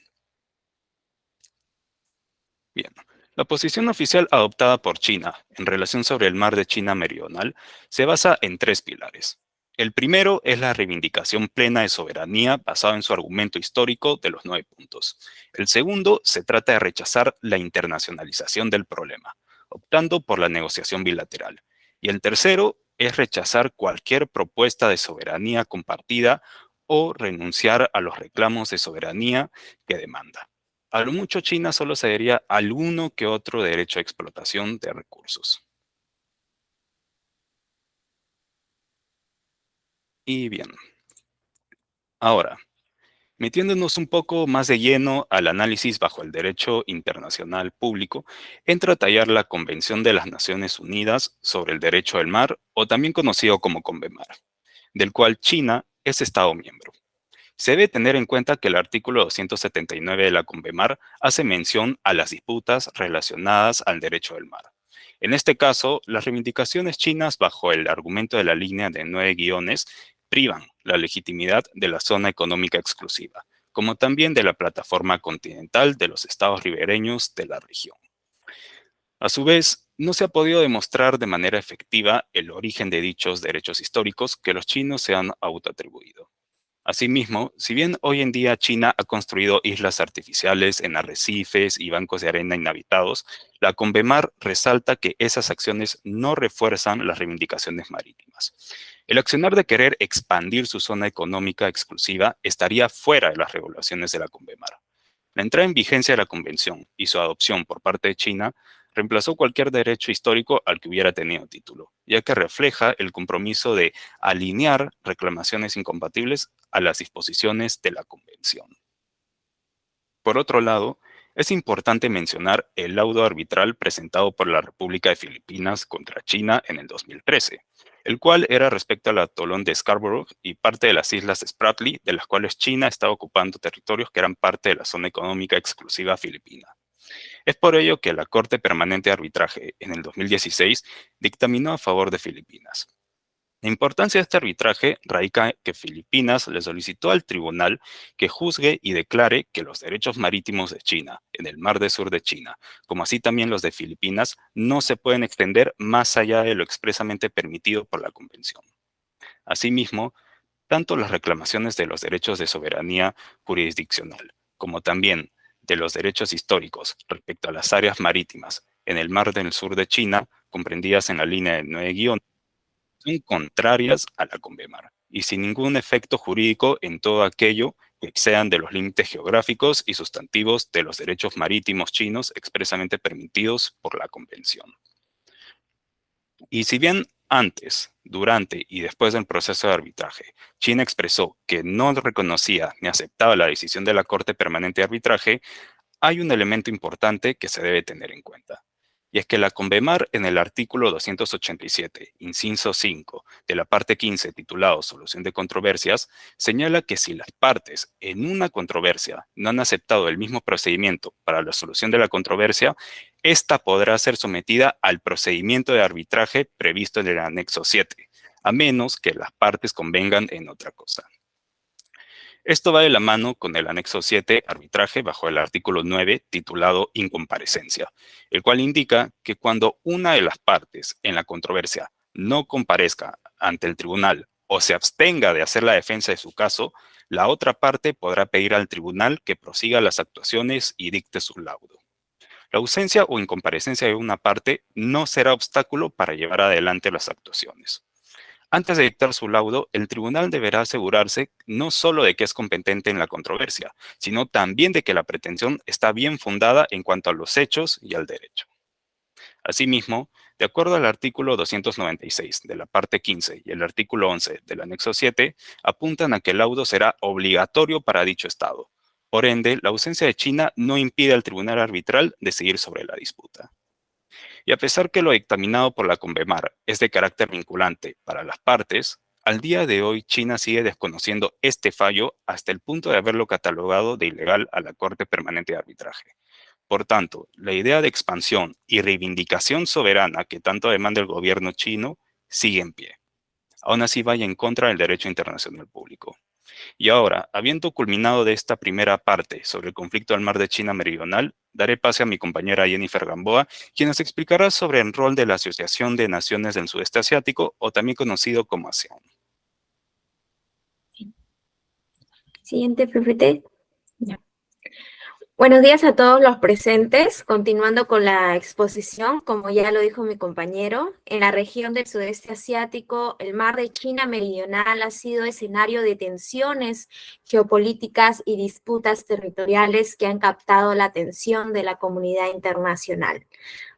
Bien, la posición oficial adoptada por China en relación sobre el mar de China Meridional se basa en tres pilares. El primero es la reivindicación plena de soberanía basado en su argumento histórico de los 9 puntos. El segundo se trata de rechazar la internacionalización del problema, optando por la negociación bilateral. Y el tercero es rechazar cualquier propuesta de soberanía compartida o renunciar a los reclamos de soberanía que demanda. A lo mucho China solo cedería alguno que otro derecho a explotación de recursos. Y bien, ahora, metiéndonos un poco más de lleno al análisis bajo el derecho internacional público, entra a tallar la Convención de las Naciones Unidas sobre el Derecho del Mar, o también conocido como CONVEMAR, del cual China es Estado miembro. Se debe tener en cuenta que el artículo 279 de la CONVEMAR hace mención a las disputas relacionadas al derecho del mar. En este caso, las reivindicaciones chinas bajo el argumento de la línea de 9 guiones privan la legitimidad de la zona económica exclusiva, como también de la plataforma continental de los estados ribereños de la región. A su vez, no se ha podido demostrar de manera efectiva el origen de dichos derechos históricos que los chinos se han autoatribuido. Asimismo, si bien hoy en día China ha construido islas artificiales en arrecifes y bancos de arena inhabitados, la CONVEMAR resalta que esas acciones no refuerzan las reivindicaciones marítimas. El accionar de querer expandir su zona económica exclusiva estaría fuera de las regulaciones de la CONVEMAR. La entrada en vigencia de la Convención y su adopción por parte de China reemplazó cualquier derecho histórico al que hubiera tenido título, ya que refleja el compromiso de alinear reclamaciones incompatibles a las disposiciones de la Convención. Por otro lado, es importante mencionar el laudo arbitral presentado por la República de Filipinas contra China en el 2013, el cual era respecto al atolón de Scarborough y parte de las islas Spratly, de las cuales China estaba ocupando territorios que eran parte de la zona económica exclusiva filipina. Es por ello que la Corte Permanente de Arbitraje en el 2016 dictaminó a favor de Filipinas. La importancia de este arbitraje radica en que Filipinas le solicitó al tribunal que juzgue y declare que los derechos marítimos de China en el Mar del Sur de China, como así también los de Filipinas, no se pueden extender más allá de lo expresamente permitido por la Convención. Asimismo, tanto las reclamaciones de los derechos de soberanía jurisdiccional, como también de los derechos históricos respecto a las áreas marítimas en el Mar del Sur de China, comprendidas en la línea de 9 guiones, son contrarias a la CONVEMAR y sin ningún efecto jurídico en todo aquello que excedan de los límites geográficos y sustantivos de los derechos marítimos chinos expresamente permitidos por la Convención. Y si bien antes, durante y después del proceso de arbitraje, China expresó que no reconocía ni aceptaba la decisión de la Corte Permanente de Arbitraje, hay un elemento importante que se debe tener en cuenta. Y es que la CONVEMAR en el artículo 287, inciso 5, de la parte 15 titulado Solución de Controversias, señala que si las partes en una controversia no han aceptado el mismo procedimiento para la solución de la controversia, esta podrá ser sometida al procedimiento de arbitraje previsto en el anexo 7, a menos que las partes convengan en otra cosa. Esto va de la mano con el anexo 7, arbitraje, bajo el artículo 9, titulado Incomparecencia, el cual indica que cuando una de las partes en la controversia no comparezca ante el tribunal o se abstenga de hacer la defensa de su caso, la otra parte podrá pedir al tribunal que prosiga las actuaciones y dicte su laudo. La ausencia o incomparecencia de una parte no será obstáculo para llevar adelante las actuaciones. Antes de dictar su laudo, el tribunal deberá asegurarse no solo de que es competente en la controversia, sino también de que la pretensión está bien fundada en cuanto a los hechos y al derecho. Asimismo, de acuerdo al artículo 296 de la parte 15 y el artículo 11 del anexo 7, apuntan a que el laudo será obligatorio para dicho Estado. Por ende, la ausencia de China no impide al tribunal arbitral decidir sobre la disputa. Y a pesar que lo dictaminado por la CONVEMAR es de carácter vinculante para las partes, al día de hoy China sigue desconociendo este fallo hasta el punto de haberlo catalogado de ilegal a la Corte Permanente de Arbitraje. Por tanto, la idea de expansión y reivindicación soberana que tanto demanda el gobierno chino sigue en pie. Aún así vaya en contra del derecho internacional público. Y ahora, habiendo culminado de esta primera parte sobre el conflicto del Mar de China Meridional, daré pase a mi compañera Jennifer Gamboa, quien nos explicará sobre el rol de la Asociación de Naciones del Sudeste Asiático, o también conocido como ASEAN. Siguiente, PPT. Ya. Buenos días a todos los presentes. Continuando con la exposición, como ya lo dijo mi compañero, en la región del sudeste asiático, el Mar de China Meridional ha sido escenario de tensiones geopolíticas y disputas territoriales que han captado la atención de la comunidad internacional.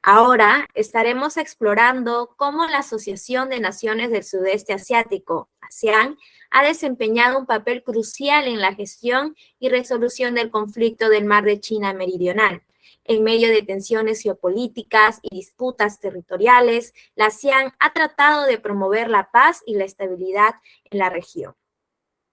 Ahora estaremos explorando cómo la Asociación de Naciones del Sudeste Asiático, ASEAN, ha desempeñado un papel crucial en la gestión y resolución del conflicto del Mar de China Meridional. En medio de tensiones geopolíticas y disputas territoriales, la ASEAN ha tratado de promover la paz y la estabilidad en la región.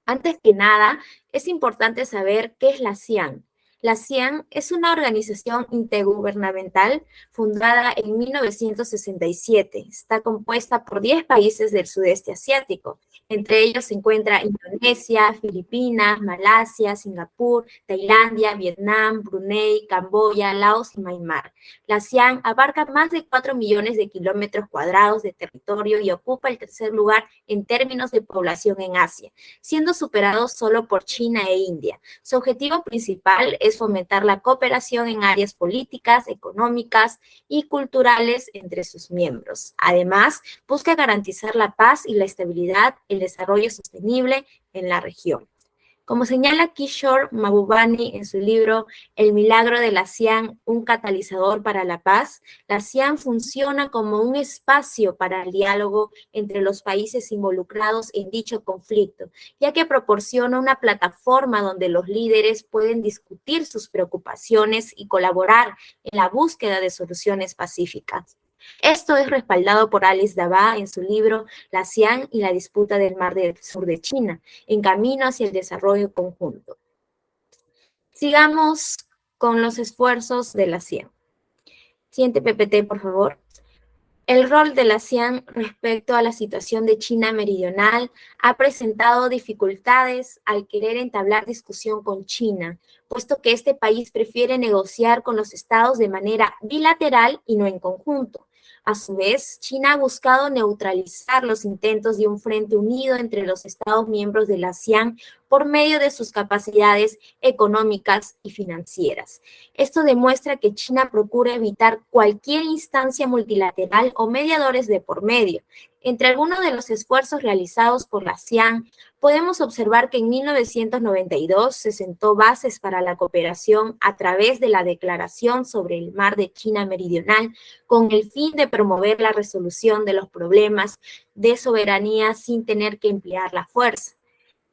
Antes que nada, es importante saber qué es la ASEAN. La ASEAN es una organización intergubernamental fundada en 1967. Está compuesta por 10 países del sudeste asiático. Entre ellos se encuentra Indonesia, Filipinas, Malasia, Singapur, Tailandia, Vietnam, Brunei, Camboya, Laos y Myanmar. La ASEAN abarca más de 4 millones de kilómetros cuadrados de territorio y ocupa el tercer lugar en términos de población en Asia, siendo superado solo por China e India. Su objetivo principal es fomentar la cooperación en áreas políticas, económicas y culturales entre sus miembros. Además, busca garantizar la paz y la estabilidad, el desarrollo sostenible en la región. Como señala Kishore Mahbubani en su libro El milagro de la ASEAN, un catalizador para la paz, la ASEAN funciona como un espacio para el diálogo entre los países involucrados en dicho conflicto, ya que proporciona una plataforma donde los líderes pueden discutir sus preocupaciones y colaborar en la búsqueda de soluciones pacíficas. Esto es respaldado por Alice Dava en su libro La ASEAN y la disputa del Mar del Sur de China, en camino hacia el desarrollo conjunto. Sigamos con los esfuerzos de la ASEAN. Siguiente PPT, por favor. El rol de la ASEAN respecto a la situación de China meridional ha presentado dificultades al querer entablar discusión con China, puesto que este país prefiere negociar con los estados de manera bilateral y no en conjunto. A su vez, China ha buscado neutralizar los intentos de un frente unido entre los estados miembros de la ASEAN por medio de sus capacidades económicas y financieras. Esto demuestra que China procura evitar cualquier instancia multilateral o mediadores de por medio. Entre algunos de los esfuerzos realizados por la ASEAN, podemos observar que en 1992 se sentó bases para la cooperación a través de la Declaración sobre el Mar de China Meridional, con el fin de promover la resolución de los problemas de soberanía sin tener que emplear la fuerza.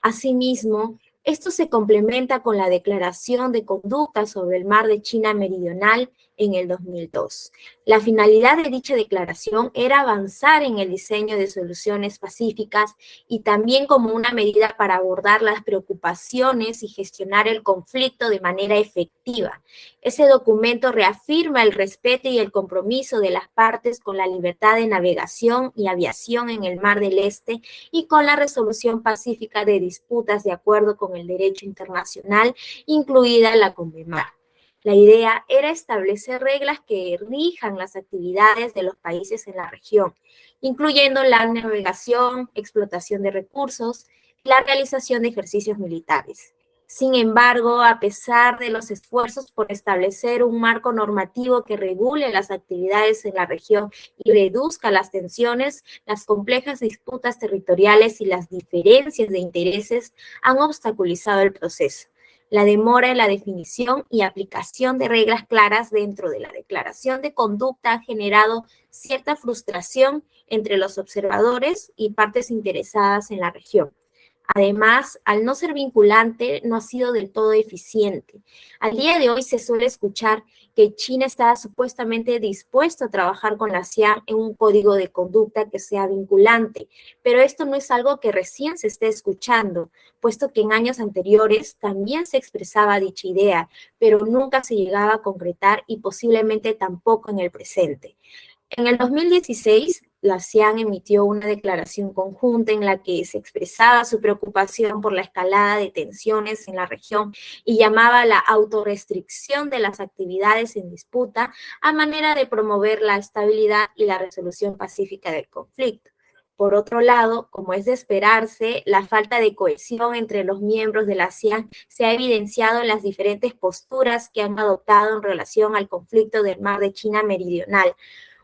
Asimismo, esto se complementa con la Declaración de Conducta sobre el Mar de China Meridional en el 2002. La finalidad de dicha declaración era avanzar en el diseño de soluciones pacíficas y también como una medida para abordar las preocupaciones y gestionar el conflicto de manera efectiva. Ese documento reafirma el respeto y el compromiso de las partes con la libertad de navegación y aviación en el Mar del Este y con la resolución pacífica de disputas de acuerdo con el derecho internacional, incluida la CONMEMAR. La idea era establecer reglas que rijan las actividades de los países en la región, incluyendo la navegación, explotación de recursos y la realización de ejercicios militares. Sin embargo, a pesar de los esfuerzos por establecer un marco normativo que regule las actividades en la región y reduzca las tensiones, las complejas disputas territoriales y las diferencias de intereses han obstaculizado el proceso. La demora en la definición y aplicación de reglas claras dentro de la declaración de conducta ha generado cierta frustración entre los observadores y partes interesadas en la región. Además, al no ser vinculante, no ha sido del todo eficiente. Al día de hoy se suele escuchar que China está supuestamente dispuesto a trabajar con la ASEAN en un código de conducta que sea vinculante, pero esto no es algo que recién se esté escuchando, puesto que en años anteriores también se expresaba dicha idea, pero nunca se llegaba a concretar y posiblemente tampoco en el presente. En el 2016, la ASEAN emitió una declaración conjunta en la que se expresaba su preocupación por la escalada de tensiones en la región y llamaba a la autorrestricción de las actividades en disputa a manera de promover la estabilidad y la resolución pacífica del conflicto. Por otro lado, como es de esperarse, la falta de cohesión entre los miembros de la ASEAN se ha evidenciado en las diferentes posturas que han adoptado en relación al conflicto del Mar de China Meridional.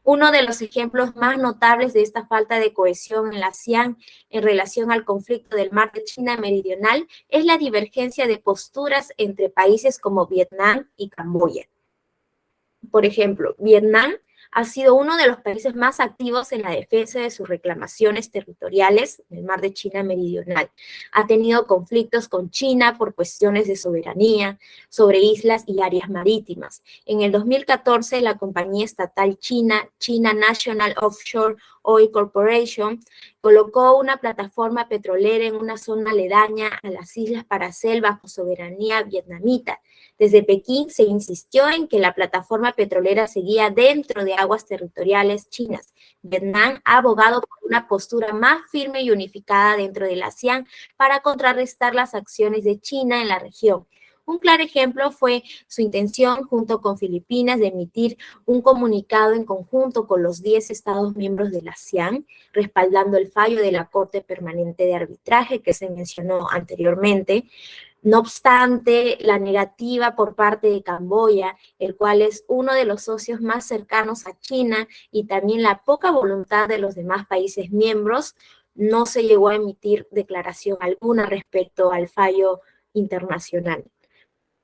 Uno de los ejemplos más notables de esta falta de cohesión en la ASEAN en relación al conflicto del Mar de China Meridional es la divergencia de posturas entre países como Vietnam y Camboya. Por ejemplo, Vietnam ha sido uno de los países más activos en la defensa de sus reclamaciones territoriales en el Mar de China Meridional. Ha tenido conflictos con China por cuestiones de soberanía sobre islas y áreas marítimas. En el 2014, la compañía estatal china, China National Offshore Oil Corporation, colocó una plataforma petrolera en una zona aledaña a las islas Paracel bajo soberanía vietnamita. Desde Pekín se insistió en que la plataforma petrolera seguía dentro de aguas territoriales chinas. Vietnam ha abogado por una postura más firme y unificada dentro de la ASEAN para contrarrestar las acciones de China en la región. Un claro ejemplo fue su intención, junto con Filipinas, de emitir un comunicado en conjunto con los 10 Estados miembros de la ASEAN, respaldando el fallo de la Corte Permanente de Arbitraje que se mencionó anteriormente. No obstante, la negativa por parte de Camboya, el cual es uno de los socios más cercanos a China, y también la poca voluntad de los demás países miembros, no se llegó a emitir declaración alguna respecto al fallo internacional.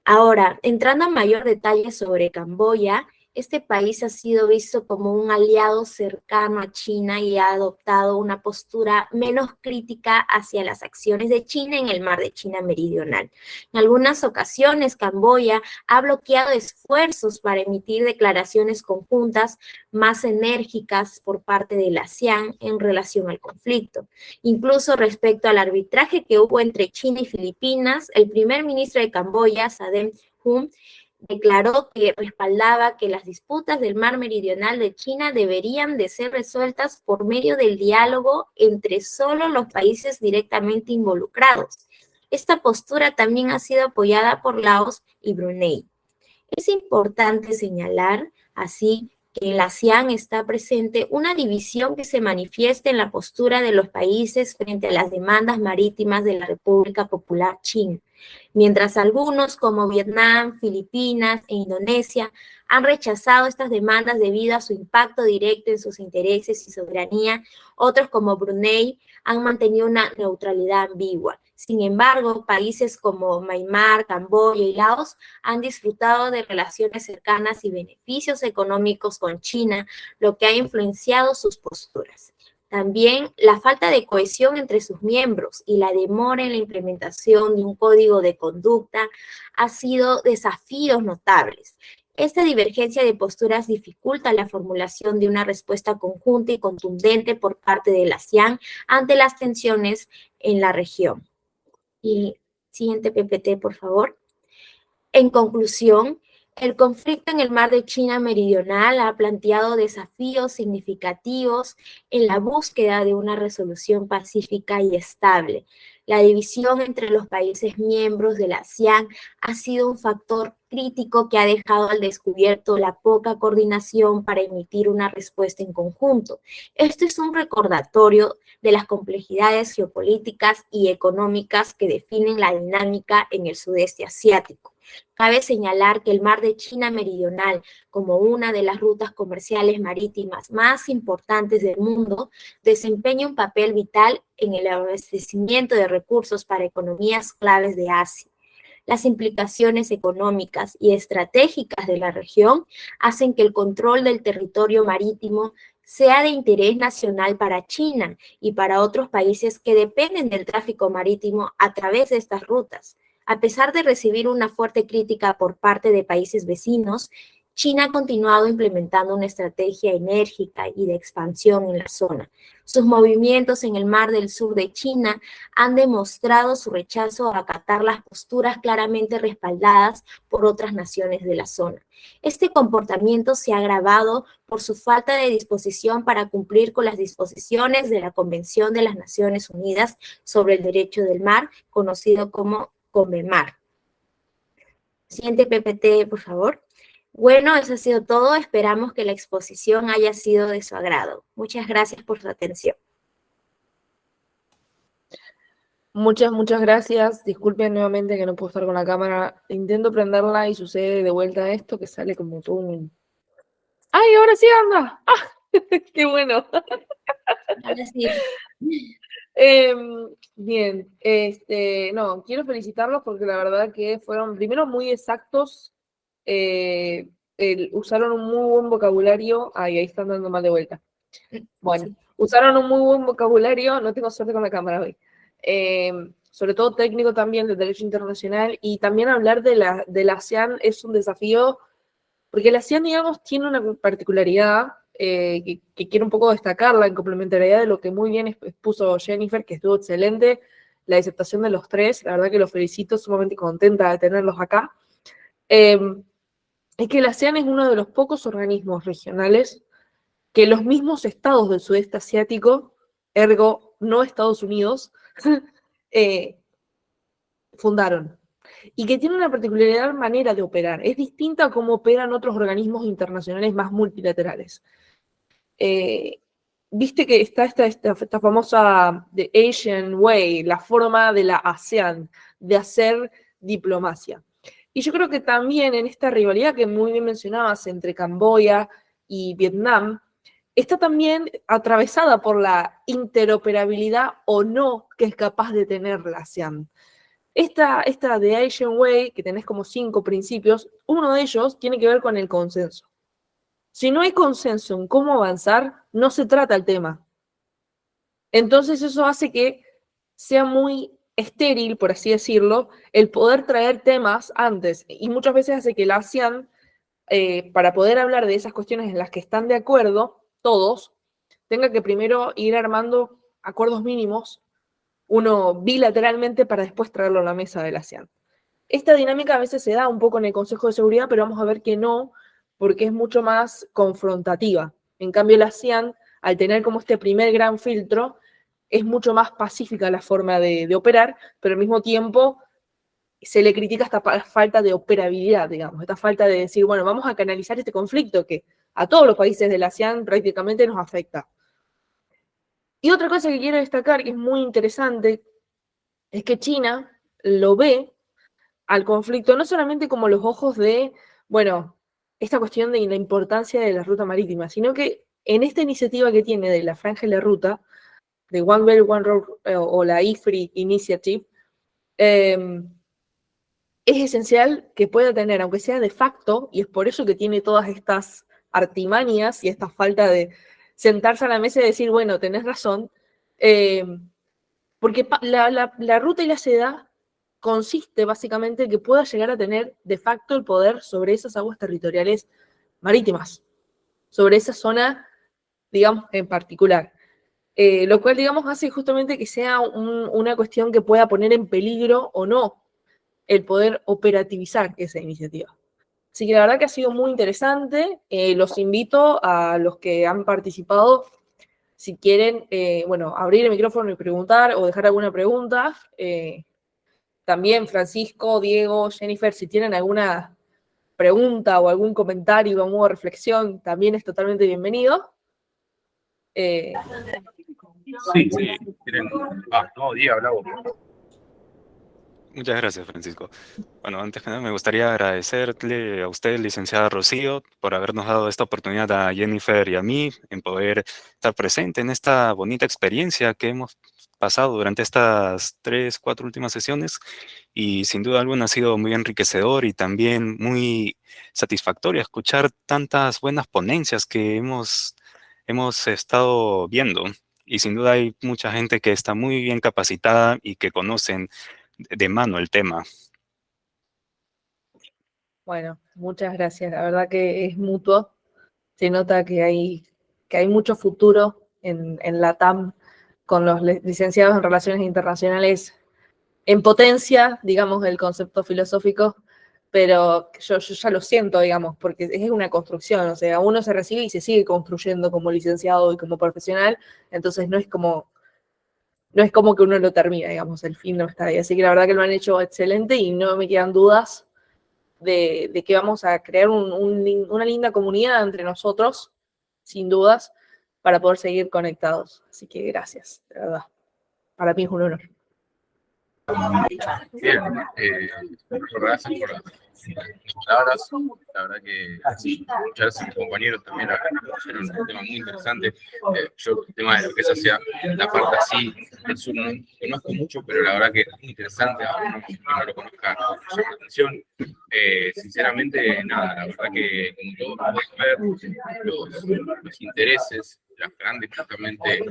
Ahora, entrando en mayor detalle sobre Camboya, este país ha sido visto como un aliado cercano a China y ha adoptado una postura menos crítica hacia las acciones de China en el mar de China Meridional. En algunas ocasiones, Camboya ha bloqueado esfuerzos para emitir declaraciones conjuntas más enérgicas por parte de la ASEAN en relación al conflicto. Incluso respecto al arbitraje que hubo entre China y Filipinas, el primer ministro de Camboya, Samdech Hung, declaró que respaldaba que las disputas del mar meridional de China deberían de ser resueltas por medio del diálogo entre solo los países directamente involucrados. Esta postura también ha sido apoyada por Laos y Brunei. Es importante señalar, así, que en la ASEAN está presente una división que se manifiesta en la postura de los países frente a las demandas marítimas de la República Popular China. Mientras algunos, como Vietnam, Filipinas e Indonesia, han rechazado estas demandas debido a su impacto directo en sus intereses y soberanía, otros, como Brunei, han mantenido una neutralidad ambigua. Sin embargo, países como Myanmar, Camboya y Laos han disfrutado de relaciones cercanas y beneficios económicos con China, lo que ha influenciado sus posturas. También la falta de cohesión entre sus miembros y la demora en la implementación de un código de conducta ha sido desafíos notables. Esta divergencia de posturas dificulta la formulación de una respuesta conjunta y contundente por parte de la ASEAN ante las tensiones en la región. Y siguiente PPT, por favor. En conclusión, el conflicto en el mar de China Meridional ha planteado desafíos significativos en la búsqueda de una resolución pacífica y estable. La división entre los países miembros de la ASEAN ha sido un factor crítico que ha dejado al descubierto la poca coordinación para emitir una respuesta en conjunto. Esto es un recordatorio de las complejidades geopolíticas y económicas que definen la dinámica en el sudeste asiático. Cabe señalar que el mar de China Meridional, como una de las rutas comerciales marítimas más importantes del mundo, desempeña un papel vital en el abastecimiento de recursos para economías claves de Asia. Las implicaciones económicas y estratégicas de la región hacen que el control del territorio marítimo sea de interés nacional para China y para otros países que dependen del tráfico marítimo a través de estas rutas. A pesar de recibir una fuerte crítica por parte de países vecinos, China ha continuado implementando una estrategia enérgica y de expansión en la zona. Sus movimientos en el mar del sur de China han demostrado su rechazo a acatar las posturas claramente respaldadas por otras naciones de la zona. Este comportamiento se ha agravado por su falta de disposición para cumplir con las disposiciones de la Convención de las Naciones Unidas sobre el Derecho del Mar, conocido como CONVEMAR. Siguiente PPT, por favor. Bueno, eso ha sido todo. Esperamos que la exposición haya sido de su agrado. Muchas gracias por su atención. Muchas gracias. Disculpen nuevamente que no puedo estar con la cámara. Intento prenderla y sucede de vuelta esto que sale como todo un... ¡Ay, ahora sí anda! ¡Ah! ¡Qué bueno! Ahora sí. Bien, no, quiero felicitarlos porque la verdad que fueron primero muy exactos, usaron un muy buen vocabulario, ahí están dando mal de vuelta. Bueno, Sí. usaron un muy buen vocabulario, no tengo suerte con la cámara hoy, sobre todo técnico también del derecho internacional, y también hablar de la ASEAN es un desafío, porque la ASEAN, digamos, tiene una particularidad que quiero un poco destacarla en complementariedad de lo que muy bien expuso Jennifer, que estuvo excelente, la disertación de los tres, la verdad que los felicito, sumamente contenta de tenerlos acá. es que la ASEAN es uno de los pocos organismos regionales que los mismos estados del sudeste asiático, ergo no Estados Unidos, fundaron. Y que tiene una particularidad manera de operar. Es distinta a cómo operan otros organismos internacionales más multilaterales. Viste que está esta famosa The Asian Way, la forma de la ASEAN de hacer diplomacia. Y yo creo que también en esta rivalidad que muy bien mencionabas entre Camboya y Vietnam, está también atravesada por la interoperabilidad o no que es capaz de tener la ASEAN. Esta The Asian Way, que tenés como 5 principios, uno de ellos tiene que ver con el consenso. Si no hay consenso en cómo avanzar, no se trata el tema. Entonces eso hace que sea muy estéril, por así decirlo, el poder traer temas antes. Y muchas veces hace que la ASEAN, para poder hablar de esas cuestiones en las que están de acuerdo, todos, tenga que primero ir armando acuerdos mínimos, uno bilateralmente, para después traerlo a la mesa de la ASEAN. Esta dinámica a veces se da un poco en el Consejo de Seguridad, pero vamos a ver que no, porque es mucho más confrontativa. En cambio, la ASEAN, al tener como este primer gran filtro, es mucho más pacífica la forma de operar, pero al mismo tiempo se le critica esta falta de operabilidad, digamos, esta falta de decir, bueno, vamos a canalizar este conflicto que a todos los países de la ASEAN prácticamente nos afecta. Y otra cosa que quiero destacar, que es muy interesante, es que China lo ve al conflicto no solamente como los ojos de, bueno, esta cuestión de la importancia de la ruta marítima, sino que en esta iniciativa que tiene de la Franja y la Ruta, de One Belt, One Road, o la IFRI Initiative, es esencial que pueda tener, aunque sea de facto, y es por eso que tiene todas estas artimañas y esta falta de sentarse a la mesa y decir, bueno, tenés razón, porque la ruta y la seda consiste básicamente en que pueda llegar a tener de facto el poder sobre esas aguas territoriales marítimas, sobre esa zona, digamos, en particular. Lo cual, digamos, hace justamente que sea una cuestión que pueda poner en peligro o no el poder operativizar esa iniciativa. Así que la verdad que ha sido muy interesante. Los invito a los que han participado, si quieren, bueno, abrir el micrófono y preguntar o dejar alguna pregunta. También Francisco, Diego, Jennifer, si tienen alguna pregunta o algún comentario o reflexión, también es totalmente bienvenido. Sí. No, Diego, habla vos. Muchas gracias, Francisco. Bueno, antes que nada me gustaría agradecerle a usted, licenciada Rocío, por habernos dado esta oportunidad a Jennifer y a mí en poder estar presente en esta bonita experiencia que hemos pasado durante estas 3, 4 últimas sesiones, y sin duda alguna ha sido muy enriquecedor y también muy satisfactorio escuchar tantas buenas ponencias que hemos estado viendo, y sin duda hay mucha gente que está muy bien capacitada y que conocen de mano el tema. Bueno, muchas gracias. La verdad que es mutuo. Se nota que hay mucho futuro en la TAM con los licenciados en Relaciones Internacionales en potencia, digamos, del concepto filosófico, pero yo ya lo siento, digamos, porque es una construcción, o sea, uno se recibe y se sigue construyendo como licenciado y como profesional, entonces no es como que uno lo termina, digamos, el fin no está ahí. Así que la verdad que lo han hecho excelente y no me quedan dudas de que vamos a crear una linda comunidad entre nosotros, sin dudas, para poder seguir conectados. Así que gracias, de verdad. Para mí es un honor. Bien, gracias por las palabras. La verdad que muchas gracias, compañeros, también es un tema muy interesante. Yo el tema de lo que es hacia la parte así del sur no conozco mucho, pero la verdad que es muy interesante. Ahora que no lo conozca, me llama la atención. Sinceramente, nada, la verdad que como todos podemos ver, los intereses, las grandes justamente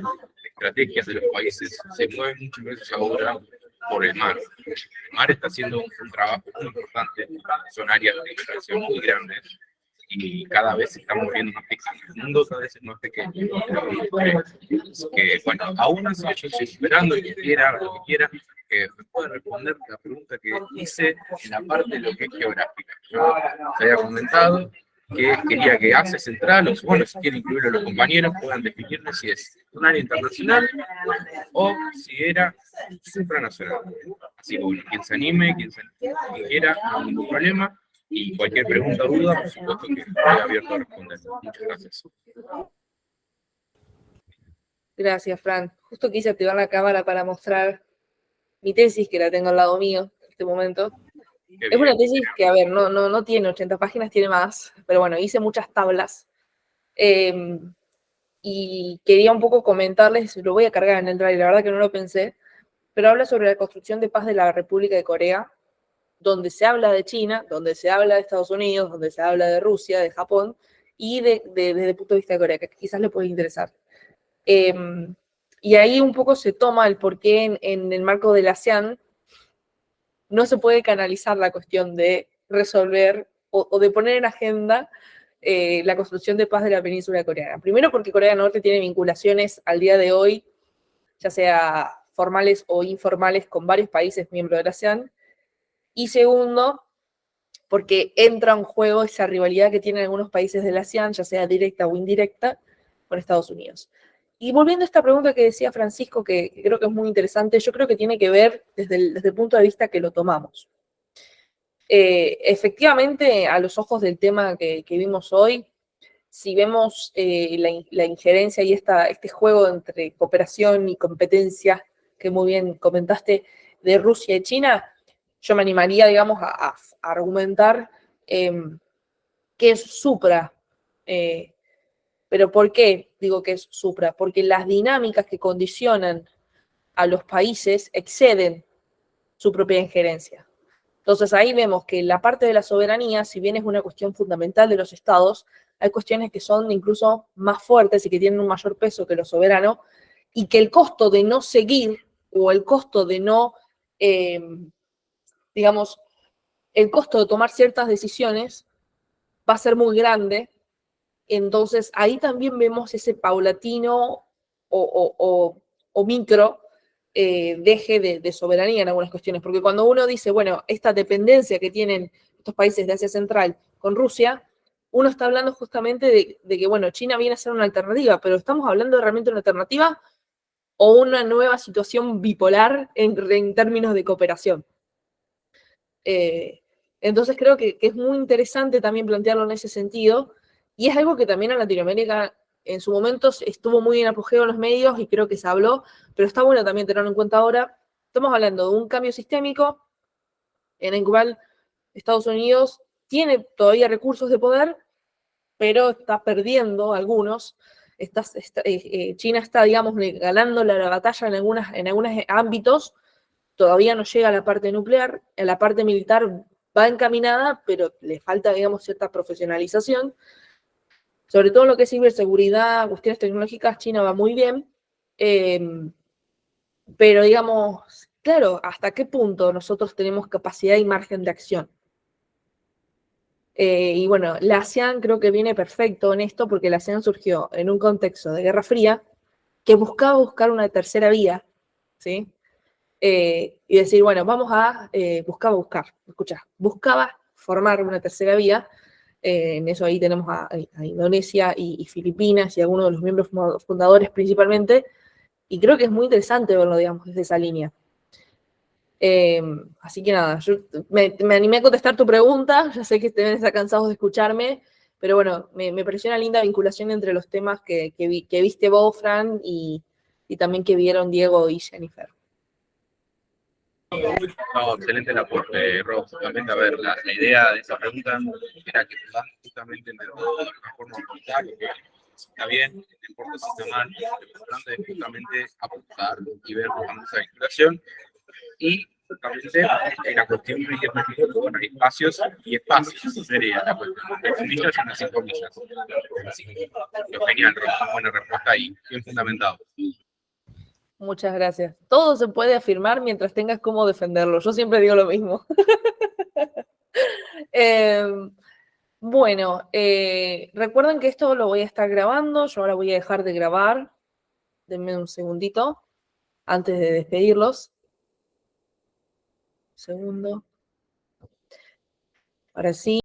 estrategias de los países se mueven muchas veces ahora por el mar. El mar está haciendo un trabajo muy importante, son áreas de investigación muy grandes y cada vez se está moviendo más pequeño. El mundo cada vez es más pequeño. Que, bueno, aún así yo estoy esperando que quiera, lo que quiera, que me pueda responder la pregunta que hice en la parte de lo que es geográfica. Yo te había comentado que quería que Asia Central, o bueno, si quieren incluirlo los compañeros, puedan definirme si es un área internacional o si era supranacional. Así que bueno, quien se anime, quien quiera, no hay ningún problema. Y cualquier pregunta o duda, por supuesto que estoy abierto a responder. Muchas gracias. Gracias, Fran. Justo quise activar la cámara para mostrar mi tesis, que la tengo al lado mío en este momento. Es una tesis que, a ver, no tiene 80 páginas, tiene más, pero bueno, hice muchas tablas. Y quería un poco comentarles, lo voy a cargar en el drive, la verdad que no lo pensé, pero habla sobre la construcción de paz de la República de Corea, donde se habla de China, donde se habla de Estados Unidos, donde se habla de Rusia, de Japón, y desde el punto de vista de Corea, que quizás le puede interesar. Y ahí un poco se toma el porqué en el marco del ASEAN no se puede canalizar la cuestión de resolver o de poner en agenda la construcción de paz de la península coreana. Primero porque Corea del Norte tiene vinculaciones al día de hoy, ya sea formales o informales, con varios países miembros de la ASEAN. Y segundo, porque entra en juego esa rivalidad que tienen algunos países de la ASEAN, ya sea directa o indirecta, con Estados Unidos. Y volviendo a esta pregunta que decía Francisco, que creo que es muy interesante, yo creo que tiene que ver desde el punto de vista que lo tomamos. Efectivamente, a los ojos del tema que vimos hoy, si vemos la injerencia y este juego entre cooperación y competencia, que muy bien comentaste, de Rusia y China, yo me animaría, digamos, a argumentar que es supra. ¿Pero por qué digo que es supra? Porque las dinámicas que condicionan a los países exceden su propia injerencia. Entonces ahí vemos que la parte de la soberanía, si bien es una cuestión fundamental de los estados, hay cuestiones que son incluso más fuertes y que tienen un mayor peso que lo soberano, y que el costo de no seguir o el costo de no, digamos, el costo de tomar ciertas decisiones va a ser muy grande. Entonces ahí también vemos ese paulatino o micro deje de soberanía en algunas cuestiones, porque cuando uno dice, bueno, esta dependencia que tienen estos países de Asia Central con Rusia, uno está hablando justamente de que, bueno, China viene a ser una alternativa, pero estamos hablando de realmente una alternativa o una nueva situación bipolar en términos de cooperación. Entonces creo que es muy interesante también plantearlo en ese sentido, y es algo que también en Latinoamérica en su momento estuvo muy en apogeo en los medios y creo que se habló, pero está bueno también tenerlo en cuenta ahora. Estamos hablando de un cambio sistémico en el cual Estados Unidos tiene todavía recursos de poder, pero está perdiendo algunos. China está, digamos, ganando la batalla en algunos ámbitos. Todavía no llega a la parte nuclear, en la parte militar va encaminada, pero le falta, digamos, cierta profesionalización. Sobre todo en lo que es ciberseguridad, cuestiones tecnológicas, China va muy bien. Pero, digamos, claro, ¿hasta qué punto nosotros tenemos capacidad y margen de acción? Y bueno, la ASEAN creo que viene perfecto en esto, porque la ASEAN surgió en un contexto de Guerra Fría que buscaba buscar una tercera vía, ¿sí? Y decir, bueno, vamos a buscaba formar una tercera vía. En eso ahí tenemos a Indonesia y Filipinas y algunos de los miembros fundadores principalmente, y creo que es muy interesante verlo, digamos, desde esa línea. Así que nada, yo me animé a contestar tu pregunta, ya sé que te ven cansados de escucharme, pero bueno, me pareció una linda vinculación entre los temas que viste vos, Fran, y también que vieron Diego y Jennifer. No, excelente el aporte, Rob. Justamente, a ver, la idea de esa pregunta era que podamos justamente entender de una forma unitaria, que está bien, no importa si está mal, lo importante es justamente apuntar y ver esa vinculación. Y justamente la cuestión es que bueno, hay espacios y espacios, sería la cuestión. Hay comillas y unas sin comillas. Así que, genial, Rob, una buena respuesta ahí, bien fundamentado. Muchas gracias. Todo se puede afirmar mientras tengas cómo defenderlo. Yo siempre digo lo mismo. Bueno, recuerden que esto lo voy a estar grabando. Yo ahora voy a dejar de grabar. Denme un segundito antes de despedirlos. Segundo. Ahora sí.